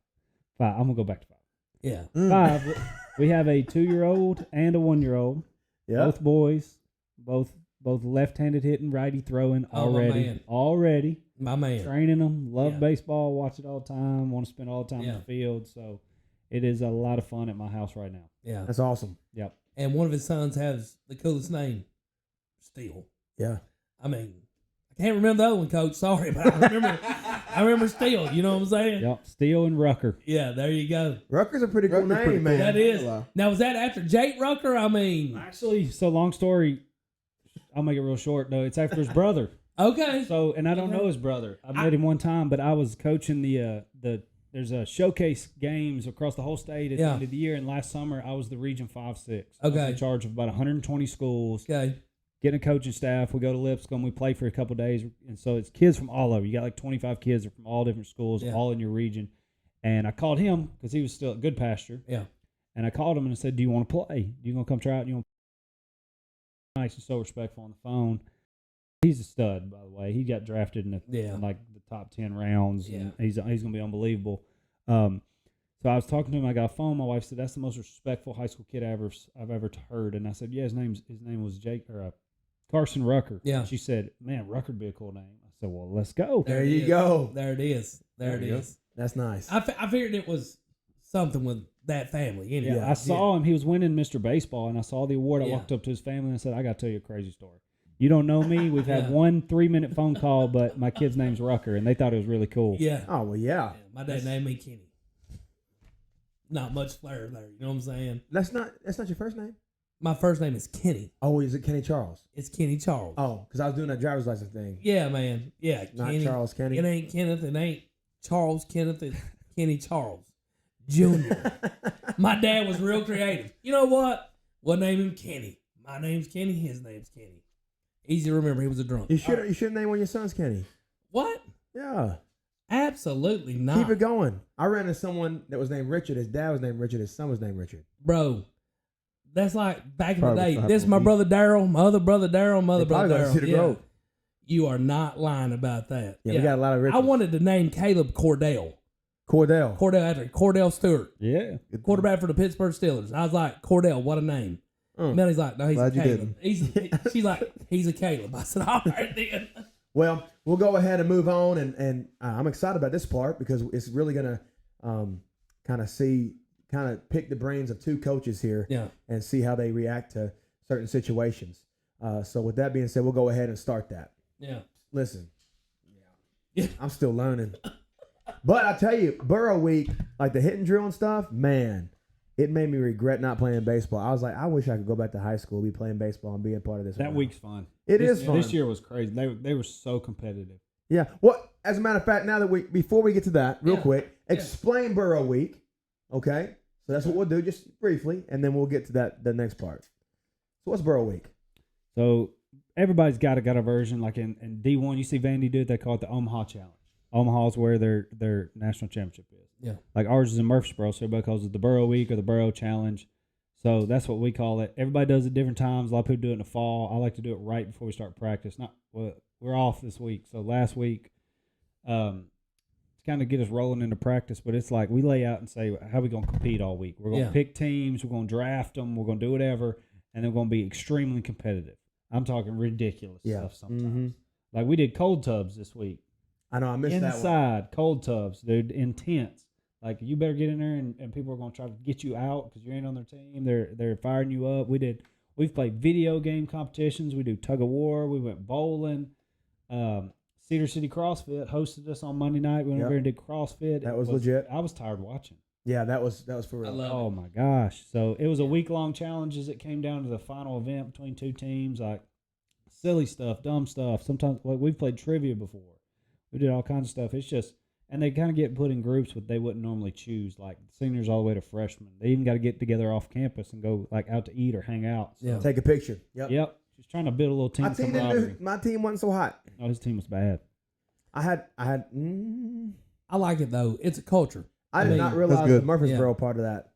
I'm gonna go back to 5. Yeah. 5. We have a 2-year-old and a 1-year-old. Yeah. Both boys. Both left-handed hitting, righty throwing Oh, my already. man. Already My man. training them. Love Yeah. baseball. Watch it all the time. Want to spend all the time in Yeah. the field. So it is a lot of fun at my house right now. Yeah. That's awesome. Yep. And one of his sons has the coolest name, Steele. Yeah. I mean, I can't remember the other one, Coach. Sorry, but I remember Steele. You know what I'm saying? Yep, Steele and Rucker. Yeah, there you go. Rucker's a pretty cool Rucker's name, pretty man. That is. Wow. Now, was that after Jake Rucker? I mean, Actually, so long story. I'll make it real short. though. It's after his brother. okay. So, and I don't know his brother. I met him one time, but I was coaching there's a showcase games across the whole state at the end of the year. And last summer, I was the Region 5-6. I was Okay. in charge of about 120 schools. Okay. Getting a coaching staff. We go to Lipscomb. We play for a couple days. And so it's kids from all over. You got like 25 kids from all different schools, all in your region. And I called him because he was still at Good Pasture. Yeah. And I called him and I said, do you want to play? You going to come try out? You want to nice and so respectful on the phone. He's a stud, by the way. He got drafted in like the top 10 rounds. Yeah. And he's going to be unbelievable. So I was talking to him. I got a phone. My wife said, that's the most respectful high school kid I've ever heard. And I said, yeah, his name was Carson Rucker. Yeah. She said, man, Rucker'd be a cool name. I said, well, let's go. There it you is. go. There it is. There it you go. is. That's nice. I figured it was something with that family. Anyway. Yeah, I saw him. He was winning Mr. Baseball, and I saw the award. I Yeah. walked up to his family and I said, I got to tell you a crazy story. You don't know me. We've had Yeah. 1 3-minute phone call, but my kid's name's Rucker, and they thought it was really cool. Yeah. Oh well, yeah. My dad named me Kenny. Not much flair there. You know what I'm saying? That's not your first name. My first name is Kenny. Oh, is it Kenny Charles? It's Kenny Charles. Oh, because I was doing that driver's license thing. Yeah, man. Yeah, Not Kenny. Charles Kenny. It ain't Kenneth. It ain't Charles Kenneth. It's Kenny Charles Jr. My dad was real creative. You know what? We'll name him Kenny. My name's Kenny. His name's Kenny. Easy to remember. He was a drunk. You should name one of your sons Kenny. What? Yeah. Absolutely not. Keep it going. I ran into someone that was named Richard. His dad was named Richard. His son was named Richard. Bro, that's like back in the Probably day. not This is my gonna brother Daryl, my other brother Daryl, my other They probably brother got Cedar Daryl. Yeah. Grove. You are not lying about that. Yeah, we got a lot of Richards. I wanted to name Caleb Cordell. Cordell. After Cordell Stewart, Yeah. quarterback for the Pittsburgh Steelers. I was like, Cordell, what a name. Melly's like, no, he's Glad a you Caleb. She's like, he's a Caleb. I said, all right then. Well, we'll go ahead and move on, and I'm excited about this part because it's really gonna kind of pick the brains of two coaches here, Yeah. and see how they react to certain situations. So with that being said, we'll go ahead and start that. Yeah. Listen, Yeah. I'm still learning, but I tell you, Burrow Week, like the hit and drill and stuff, man, it made me regret not playing baseball. I was like, I wish I could go back to high school, be playing baseball, and be a part of this. That around. week's fun. It This- is fun. This year was crazy. They were so competitive. Yeah. Well, as a matter of fact, before we get to that, real Yeah. quick, Yeah. explain Burrow Week. Okay. So that's what we'll do, just briefly, and then we'll get to the next part. So what's Burrow Week? So everybody's got a version. Like in D1, you see Vandy do it. They call it the Omaha Challenge. Omaha is where their national championship is. Yeah. Like ours is in Murfreesboro, so everybody calls it the Burrow Week or the Burrow Challenge. So that's what we call it. Everybody does it different times. A lot of people do it in the fall. I like to do it right before we start practice. We're off this week, so last week, to kind of get us rolling into practice. But it's like we lay out and say how we gonna compete all week. We're gonna pick teams. We're gonna draft them. We're gonna do whatever, and they're gonna be extremely competitive. I'm talking ridiculous stuff sometimes. Mm-hmm. Like we did cold tubs this week. I know I missed that one. Inside cold tubs, dude, intense. Like you better get in there, and people are gonna try to get you out because you ain't on their team. They're firing you up. We've played video game competitions. We do tug of war. We went bowling. Cedar City CrossFit hosted us on Monday night. We went over there and did CrossFit. That was legit. I was tired watching. Yeah, that was for real. I love Oh my gosh! So it was a week-long challenge as it came down to the final event between two teams. Like silly stuff, dumb stuff. Sometimes we've played trivia before. We did all kinds of stuff. It's just, and they kind of get put in groups that they wouldn't normally choose, like seniors all the way to freshmen. They even got to get together off campus and go like out to eat or hang out. So, Yeah. Take a picture. Yep. Yep. Just trying to build a little team My team didn't camaraderie. do. My team wasn't so hot. Oh, his team was bad. I had. I like it though. It's a culture. I did mean, not that's realize good. the Murfreesboro part of that.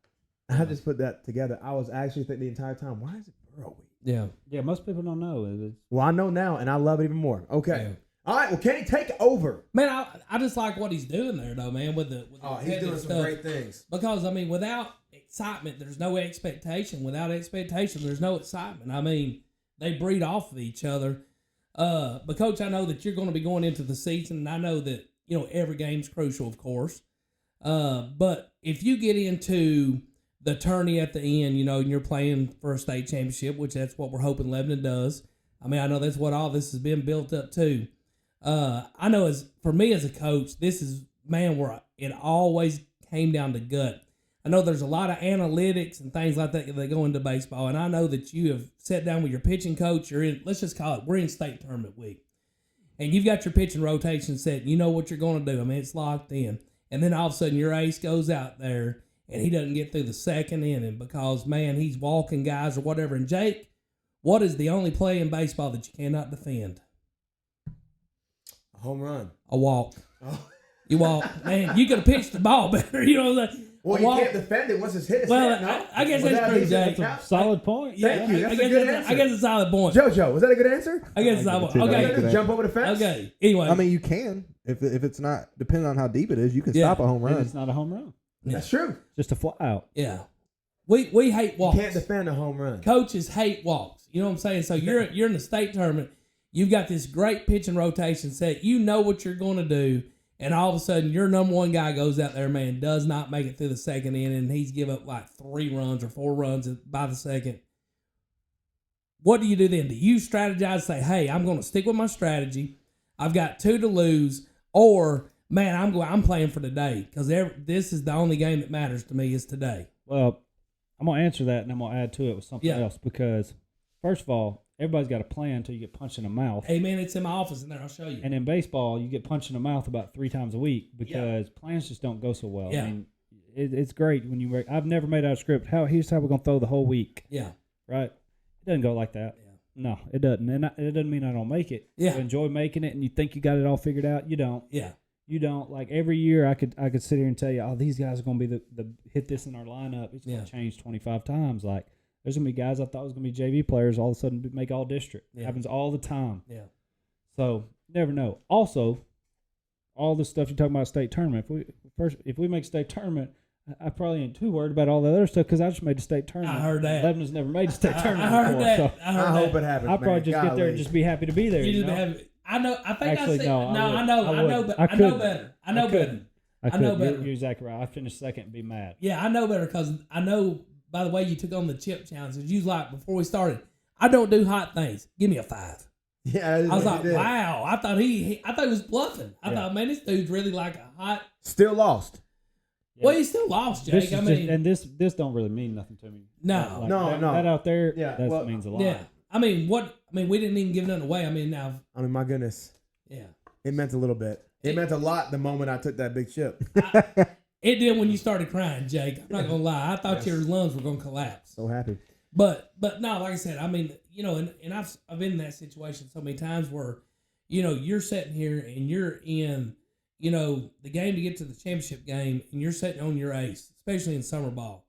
I just put that together. I was actually thinking the entire time, why is it Burrow Week? Yeah. Yeah, most people don't know. Well, I know now, and I love it even more. Okay. Yeah. All right. Well, Kenny, take over. Man, I just like what he's doing there though, man, with the competitive stuff. things. Because I mean, without excitement, there's no expectation. Without expectation, there's no excitement. I mean, they breed off of each other. But Coach, I know that you're going to be going into the season, and I know that every game's crucial, of course. But if you get into the tourney at the end, and you're playing for a state championship, which that's what we're hoping Lebanon does. I mean, I know that's what all this has been built up to. I know for me as a coach, this is, man, where it always came down to gut. I know there's a lot of analytics and things like that that go into baseball, and I know that you have sat down with your pitching coach. You're in, let's just call it, we're in state tournament week, and you've got your pitching rotation set. You know what you're going to do. I mean, it's locked in. And then all of a sudden your ace goes out there, and he doesn't get through the second inning because, man, he's walking guys or whatever. And, Jake, what is the only play in baseball that you cannot defend? A home run. A walk. Oh. You walk. Man, you could have pitched the ball better. You know what I'm saying? Well, you can't defend it once it's hit. Well, no? I guess Was that's that a true, decent Jake. account? Solid point. Thank you. That's I a guess good I answer. guess it's a solid point. JoJo, was that a good answer? I guess it's a solid point. Was that Okay. good to jump over the fence? Okay. Anyway. I mean, you can if it's not depending on how deep it is. You can Yeah. stop a home And run. it's not a home run. That's true. Just a fly out. Yeah. We hate You walks. can't defend a home run. Coaches hate walks. You know what I'm saying? So you're in the state tournament. You've got this great pitching rotation set. You know what you're going to do. And all of a sudden, your number one guy goes out there, man, does not make it through the second inning, and he's give up like 3 runs or 4 runs by the second. What do you do then? Do you strategize, say, hey, I'm going to stick with my strategy. I've got 2 to lose, or, man, I'm playing for today because this is the only game that matters to me is today. Well, I'm going to answer that, and I'm going to add to it with something Yeah. else because, first of all, everybody's got a plan until you get punched in the mouth. Hey, man, it's in my office in there. I'll show you. And in baseball, you get punched in the mouth about 3 times a week because plans just don't go so well. Yeah. I mean, it's great when you I've never made out a script. Here's how we're going to throw the whole week, Yeah. right? It doesn't go like that. Yeah. No, it doesn't. And it doesn't mean I don't make it. Yeah. You enjoy making it and you think you got it all figured out. You don't. Yeah. You don't. Like every year I could sit here and tell you, oh, these guys are going to be the hit this in our lineup. It's going to change 25 times. Like, there's going to be guys I thought was going to be JV players all of a sudden make all district. Yeah. Happens all the time. Yeah. So, never know. Also, all the stuff you're talking about state tournament. If we make state tournament, I probably ain't too worried about all the other stuff because I just made the state tournament. I heard that. Lebanon's never made a state tournament I heard before. that. So I heard I hope that. it happens. I'll probably man. just get there and Golly. just be happy to be there. You You just know? have. I know. I think Actually, I see. no, I I wouldn't. know. I I know. wouldn't. But I I know couldn't. better. I know better. I know could. better. You're exactly right. I finished second and be mad. Yeah, I know better because I know by the way you took on the chip challenge. Because you was like before we started, I don't do hot things. Give me a 5. Yeah, that is I was what like, he did. wow. I thought he was bluffing. I Yeah. thought, man, this dude's really like a hot. Still lost. Yeah. Well, he still lost, Jake. This is I just, mean, and this don't really mean nothing to me. No. No. That out there, Yeah, that well, means a lot. yeah. I mean, we didn't even give nothing away. I mean, now, I mean, my goodness. yeah. It meant a little bit. It meant a lot the moment I took that big chip. It did when you started crying, Jake. I'm not gonna lie. I thought your lungs were gonna collapse. So happy. But no, like I said, I mean, you know, and I've been in that situation so many times where, you know, you're sitting here and you're in, you know, the game to get to the championship game, and you're sitting on your ace, especially in summer ball.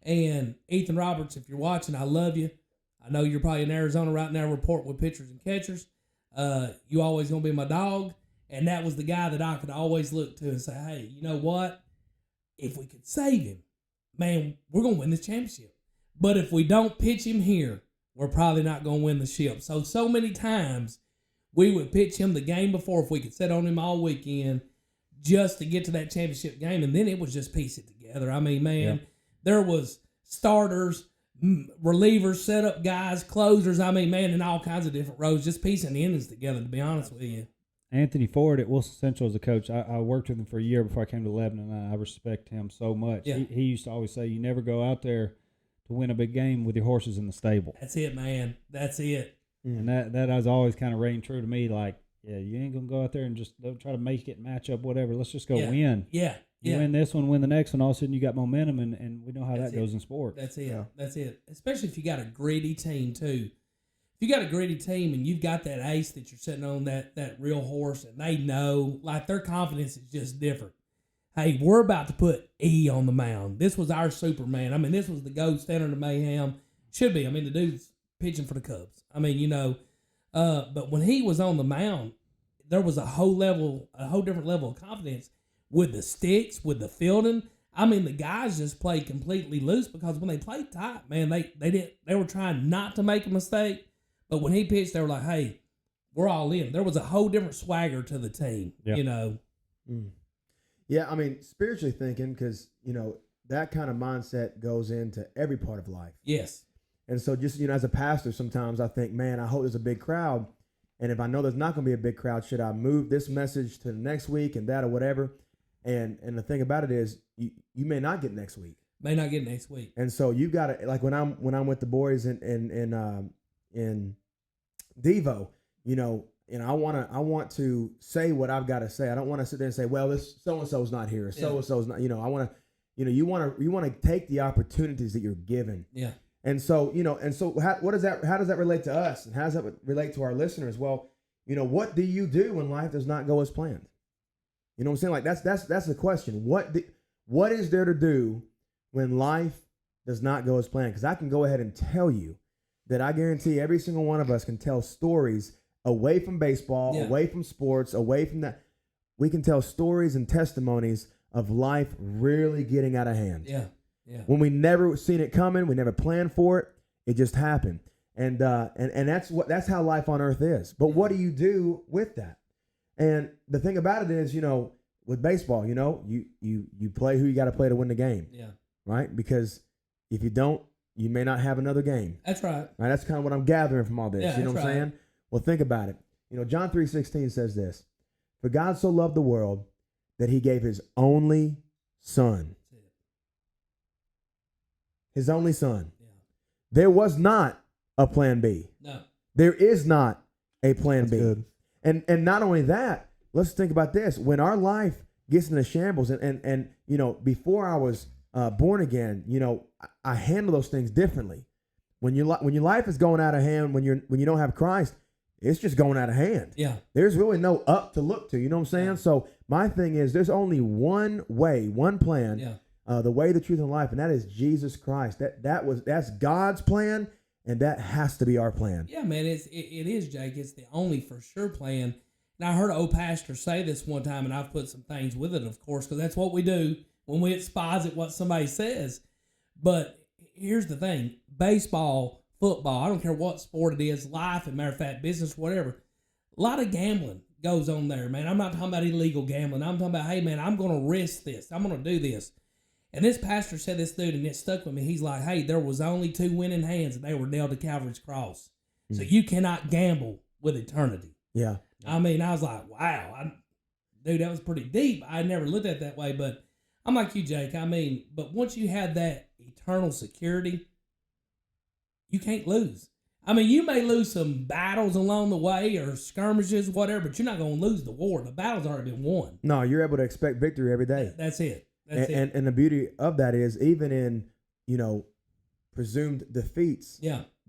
And Ethan Roberts, if you're watching, I love you. I know you're probably in Arizona right now reporting with pitchers and catchers. You always gonna be my dog. And that was the guy that I could always look to and say, hey, you know what? If we could save him, man, we're going to win this championship. But if we don't pitch him here, we're probably not going to win the ship. So many times we would pitch him the game before if we could sit on him all weekend just to get to that championship game. And then it was just piece it together. I mean, man, there was starters, relievers, setup guys, closers. I mean, man, in all kinds of different roles, just piecing the innings together, to be honest with you. Anthony Ford at Wilson Central as a coach, I worked with him for a year before I came to Lebanon, and I respect him so much. Yeah. He used to always say, you never go out there to win a big game with your horses in the stable. That's it, man. That's it. And that has always kind of rang true to me, like, yeah, you ain't going to go out there and just try to make it, match up, whatever. Let's just go win. Yeah. You win this one, win the next one, all of a sudden you got momentum, and we know how That's that goes in sports. That's it. Yeah. That's it. Especially if you got a gritty team, too. If you got a gritty team and you've got that ace that you're sitting on, that real horse, and they know, like, their confidence is just different. Hey, we're about to put E on the mound. This was our Superman. I mean, this was the gold standard of mayhem. Should be. I mean, the dude's pitching for the Cubs. I mean, you know, but when he was on the mound, there was a whole different level of confidence with the sticks, with the fielding. I mean, the guys just played completely loose because when they played tight, man, they were trying not to make a mistake. But when he pitched, they were like, hey, we're all in. There was a whole different swagger to the team, you know. Yeah, I mean, spiritually thinking, because, you know, that kind of mindset goes into every part of life. Yes. And so just, you know, as a pastor, sometimes I think, man, I hope there's a big crowd. And if I know there's not going to be a big crowd, should I move this message to the next week and that or whatever? And the thing about it is, you may not get next week. May not get next week. And so you got to, like when I'm with the boys in Devo, I want to say what I've got to say. I don't want to sit there and say, well, this so and so's not here, so and so's not. I want to, you want to take the opportunities that you're given. Yeah. And so how does that relate to us, and how does that relate to our listeners? Well, what do you do when life does not go as planned? You know what I'm saying? Like that's the question. What is there to do when life does not go as planned? Because I can go ahead and tell you that I guarantee every single one of us can tell stories away from baseball, away from sports, away from that. We can tell stories and testimonies of life really getting out of hand. Yeah. Yeah. When we never seen it coming, we never planned for it. It just happened. And that's how life on earth is. But what do you do with that? And the thing about it is, with baseball, you play who you got to play to win the game. Yeah. Right? Because if you don't, you may not have another game. That's right. Right? That's kind of what I'm gathering from all this. Yeah, you know what I'm saying? Well, think about it. John 3:16 says this: "For God so loved the world that he gave his only son." His only son. Yeah. There was not a plan B. No. There is not a plan That's B. good. And not only that, let's think about this. When our life gets into shambles, and before I was born again, I handle those things differently. When your life is going out of hand, when you don't have Christ, it's just going out of hand. Yeah. There's really no up to look to. You know what I'm saying? Yeah. So my thing is, there's only one way, one plan. Yeah. The way, the truth, and life, and that is Jesus Christ. That's God's plan, and that has to be our plan. Yeah, man, it is, Jake. It's the only for sure plan. And I heard an old pastor say this one time, and I've put some things with it, of course, because that's what we do when we exposit what somebody says. But here's the thing: baseball, football, I don't care what sport it is, life, as a matter of fact, business, whatever. A lot of gambling goes on there, man. I'm not talking about illegal gambling. I'm talking about, hey, man, I'm going to risk this. I'm going to do this. And this pastor said this, dude, and it stuck with me. He's like, hey, there was only 2 winning hands, and they were nailed to Calvary's cross. So you cannot gamble with eternity. Yeah. I mean, I was like, wow. Dude, that was pretty deep. I never looked at it that way, but I'm like you, Jake. I mean, but once you have that eternal security, you can't lose. I mean, you may lose some battles along the way or skirmishes, whatever, but you're not going to lose the war. The battle's already been won. No, you're able to expect victory every day. That's it. And the beauty of that is, even in presumed defeats,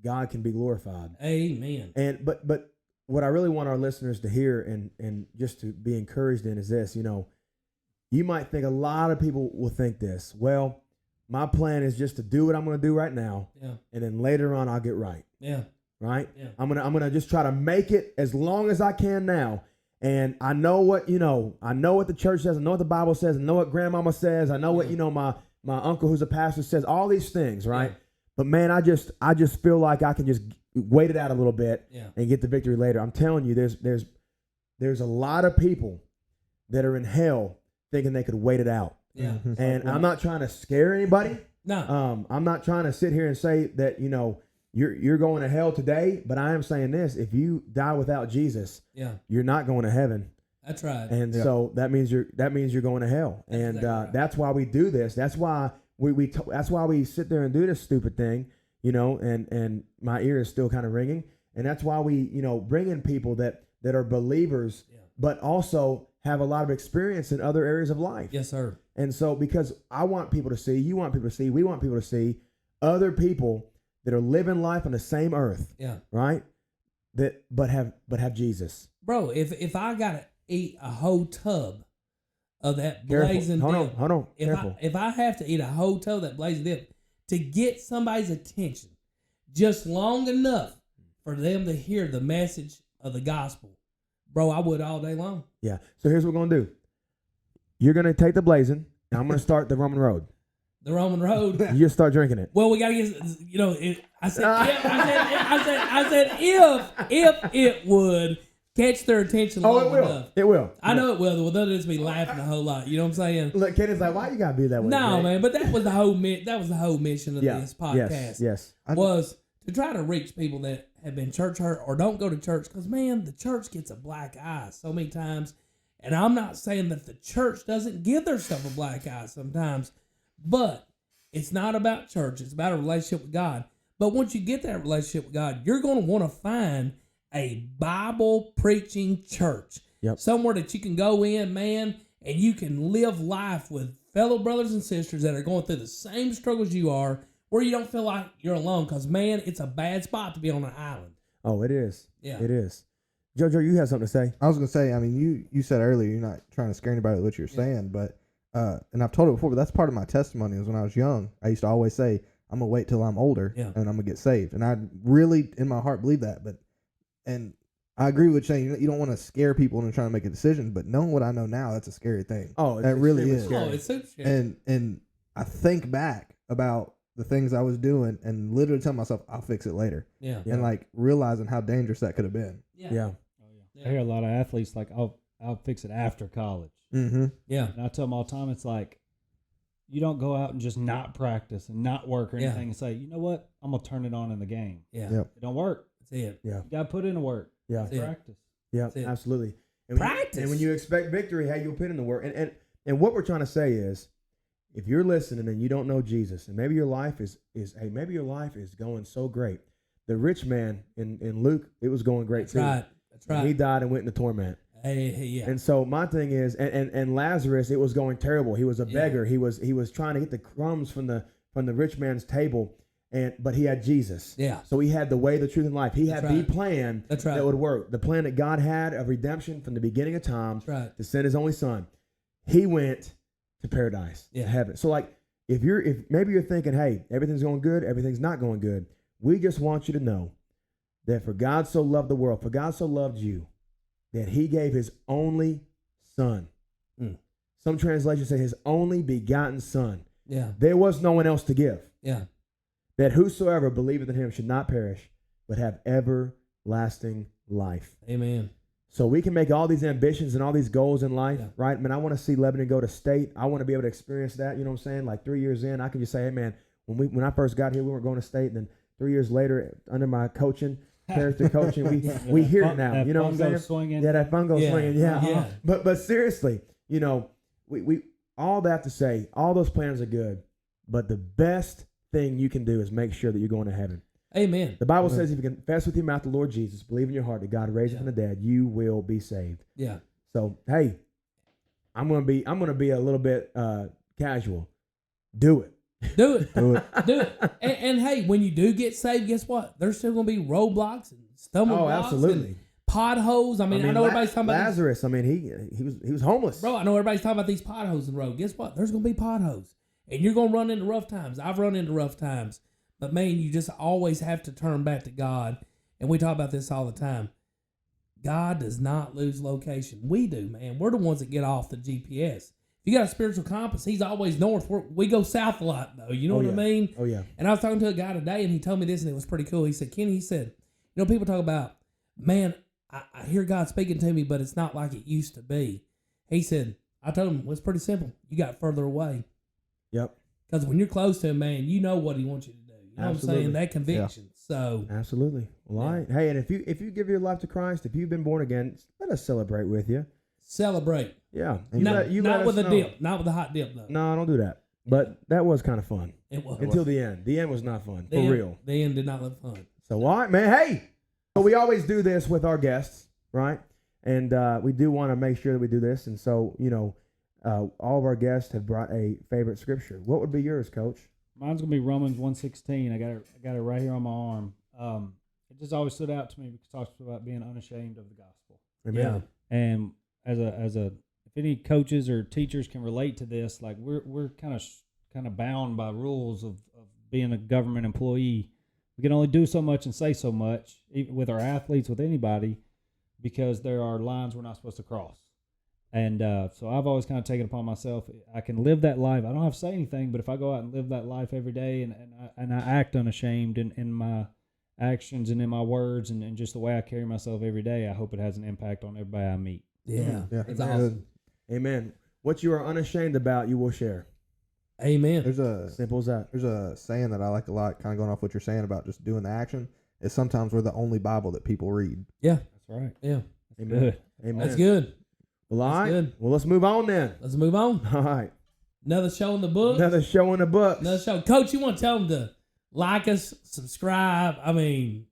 God can be glorified. Amen. And but what I really want our listeners to hear and just to be encouraged in is this. You might think, a lot of people will think this. Well, my plan is just to do what I'm going to do right now, and then later on I'll get right. Yeah. Right. Yeah. I'm gonna just try to make it as long as I can now. And I know what I know what the church says. I know what the Bible says. I know what grandmama says. I know what my uncle who's a pastor says. All these things, right? Yeah. But man, I just feel like I can just wait it out a little bit and get the victory later. I'm telling you, there's a lot of people that are in hell thinking they could wait it out. Yeah. And I'm not trying to scare anybody. No. I'm not trying to sit here and say that you're going to hell today, but I am saying this: if you die without Jesus, you're not going to heaven. That's right. And so that means you're going to hell. That's and exactly right. That's why we do this. That's why that's why we sit there and do this stupid thing, and my ear is still kind of ringing. And that's why we, bring in people that are believers, but also have a lot of experience in other areas of life. Yes, sir. And so, because I want people to see, you want people to see, we want people to see other people that are living life on the same earth. Yeah. Right? But have Jesus. Bro, if I gotta eat a whole tub of that blazing dip. Hold on. Careful. If I have to eat a whole tub of that blazing dip to get somebody's attention just long enough for them to hear the message of the gospel, bro, I would all day long. Yeah. So here's what we're gonna do. You're gonna take the blazing, and I'm gonna start the Roman road. The Roman road. You just start drinking it. Well, we gotta get. I said if it would catch their attention long enough. It will. I know it will. Well, they'll just be laughing a whole lot. You know what I'm saying? Look, Kenny's like, why you gotta be that way? No, man. But that was the whole mission of this podcast. Yes. Was to try to reach people that have been church hurt or don't go to church. Because, man, the church gets a black eye so many times. And I'm not saying that the church doesn't give themselves a black eye sometimes, but it's not about church. It's about a relationship with God. But once you get that relationship with God, you're going to want to find a Bible preaching church. Yep. Somewhere that you can go in, man, and you can live life with fellow brothers and sisters that are going through the same struggles you are, where you don't feel like you're alone. Because, man, it's a bad spot to be on an island. Oh, it is. Yeah. It is. JoJo, you have something to say? I was gonna say, I mean, you said earlier you're not trying to scare anybody with what you're saying, but and I've told it before, but that's part of my testimony. Is when I was young, I used to always say, I'm gonna wait till I'm older Yeah. and I'm gonna get saved, and I really in my heart believe that. And I agree with saying you don't want to scare people into trying to make a decision, but knowing what I know now, that's a scary thing. Oh, that really extremely is. scary. Oh, it's super scary. And I think back about the things I was doing and literally tell myself I'll fix it later, Yeah. Yeah. and like realizing how dangerous that could have been. Yeah. I hear a lot of athletes like, I'll fix it after college. Mm-hmm. Yeah. And I tell them all the time, it's like, you don't go out and just not practice and not work or Yeah. anything and say, you know what, I'm going to turn it on in the game. Yeah. Yep. It don't work. That's it. Yeah. You got to put in the work. Yeah. That's it. Practice. Yeah. That's it. Absolutely. And when you- Practice. and when you expect victory, hey, you'll put in the work. And what we're trying to say is, if you're listening and you don't know Jesus, and maybe your life is maybe your life is going so great. The rich man in Luke, it was going great That's too. right. That's right. He died and went into torment. Hey, yeah. And so my thing is, and Lazarus, it was going terrible. He was a beggar. He was trying to get the crumbs from the rich man's table, but he had Jesus. Yeah. So he had the way, the truth, and life. He That's had the right. plan That's right. that would work. The plan that God had of redemption from the beginning of time That's right. to send His only Son. He went to paradise, Yeah. to heaven. So like, if maybe you're thinking, hey, everything's going good, everything's not going good. We just want you to know that for God so loved the world, for God so loved you, that He gave His only Son. Mm. Some translations say His only begotten Son. Yeah. There was no one else to give. Yeah. That whosoever believeth in Him should not perish, but have everlasting life. Amen. So we can make all these ambitions and all these goals in life, Yeah. right? Man, I want to see Lebanon go to state. I want to be able to experience that. You know what I'm saying? Like 3 years in, I can just say, hey, man, when I first got here, we weren't going to state. And then 3 years later, under my coaching, character coaching, we hear it now. You know what I'm saying? Swinging. Yeah, that fungo Yeah. swinging. Yeah. Yeah. But seriously, you know, we all that to say, all those plans are good. But the best thing you can do is make sure that you're going to heaven. Amen. The Bible says if you confess with your mouth the Lord Jesus, believe in your heart that God raised him from the dead, you will be saved. Yeah. So hey, I'm gonna be a little bit casual. Do it. Do it. Do it. Do it. And hey, when you do get saved, guess what? There's still going to be roadblocks and stumbling Oh, blocks absolutely. and potholes. I mean, I know everybody's talking about these, Lazarus. I mean, he was homeless. bro. I know everybody's talking about these potholes in the road. Guess what? There's going to be potholes, and you're going to run into rough times. I've run into rough times, but man, you just always have to turn back to God. And we talk about this all the time. God does not lose location. We do, man. We're the ones that get off the GPS. If you got a spiritual compass, He's always north. We go south a lot, though. You know Oh, what yeah. I mean? Oh yeah. And I was talking to a guy today, and he told me this, and it was pretty cool. He said, Kenny, you know, people talk about, man, I hear God speaking to me, but it's not like it used to be. He said, I told him, well, it's pretty simple. You got further away. Yep. Because when you're close to Him, man, you know what He wants you to do. You know Absolutely. what I'm saying? That conviction. So, Absolutely. Well, all right. Hey, and if you give your life to Christ, if you've been born again, let us celebrate with you. celebrate. Yeah. Not let with us a know. dip. Not with a hot dip, though. No, don't do that. But that was kind of fun It was. until the end. The end was not fun The for end- real. The end did not look fun. So, all right, man. Hey, so we always do this with our guests, right? And we do want to make sure that we do this. And so, you know, all of our guests have brought a favorite scripture. What would be yours, Coach? Mine's gonna be Romans 1:16. I got it right here on my arm. It just always stood out to me because it talks about being unashamed of the gospel. Amen. And as a if any coaches or teachers can relate to this, like we're kind of bound by rules of being a government employee. We can only do so much and say so much, even with our athletes, with anybody, because there are lines we're not supposed to cross. And so I've always kind of taken it upon myself. I can live that life. I don't have to say anything, but if I go out and live that life every day and I act unashamed in my actions and in my words and just the way I carry myself every day, I hope it has an impact on everybody I meet. Yeah. Yeah. It's Amen. awesome. Amen. What you are unashamed about, you will share. Amen. Simple as that. There's a saying that I like a lot, kind of going off what you're saying about just doing the action. Is sometimes we're the only Bible that people read. Yeah. That's right. Yeah. Amen. Good. Amen. That's good. Well, all That's right. good. Well, let's move on then. Let's move on. All right. Another show in the book. Another show in the books. Another show. Coach, you want to tell them to like us, subscribe? I mean,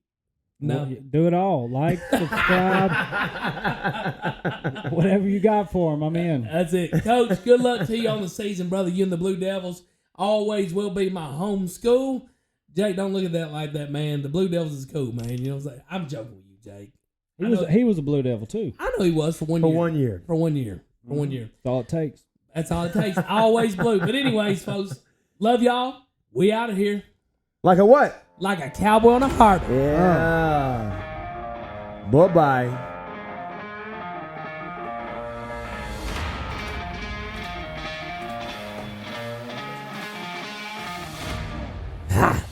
no. Well, do it all. Like, subscribe, whatever you got for them. I'm in. That's it. Coach, good luck to you on the season, brother. You and the Blue Devils always will be my home school. Jake, don't look at that like that, man. The Blue Devils is cool, man. You know what I'm saying? I'm joking with you, Jake. He was a Blue Devil too. I know he was for 1 For year. 1 year. For 1 year. For 1 year. That's all it takes. That's all it takes. Always blue. But anyways, folks, love y'all. We out of here Like a what? like a cowboy on a harp. Yeah. Bye-bye. Ha!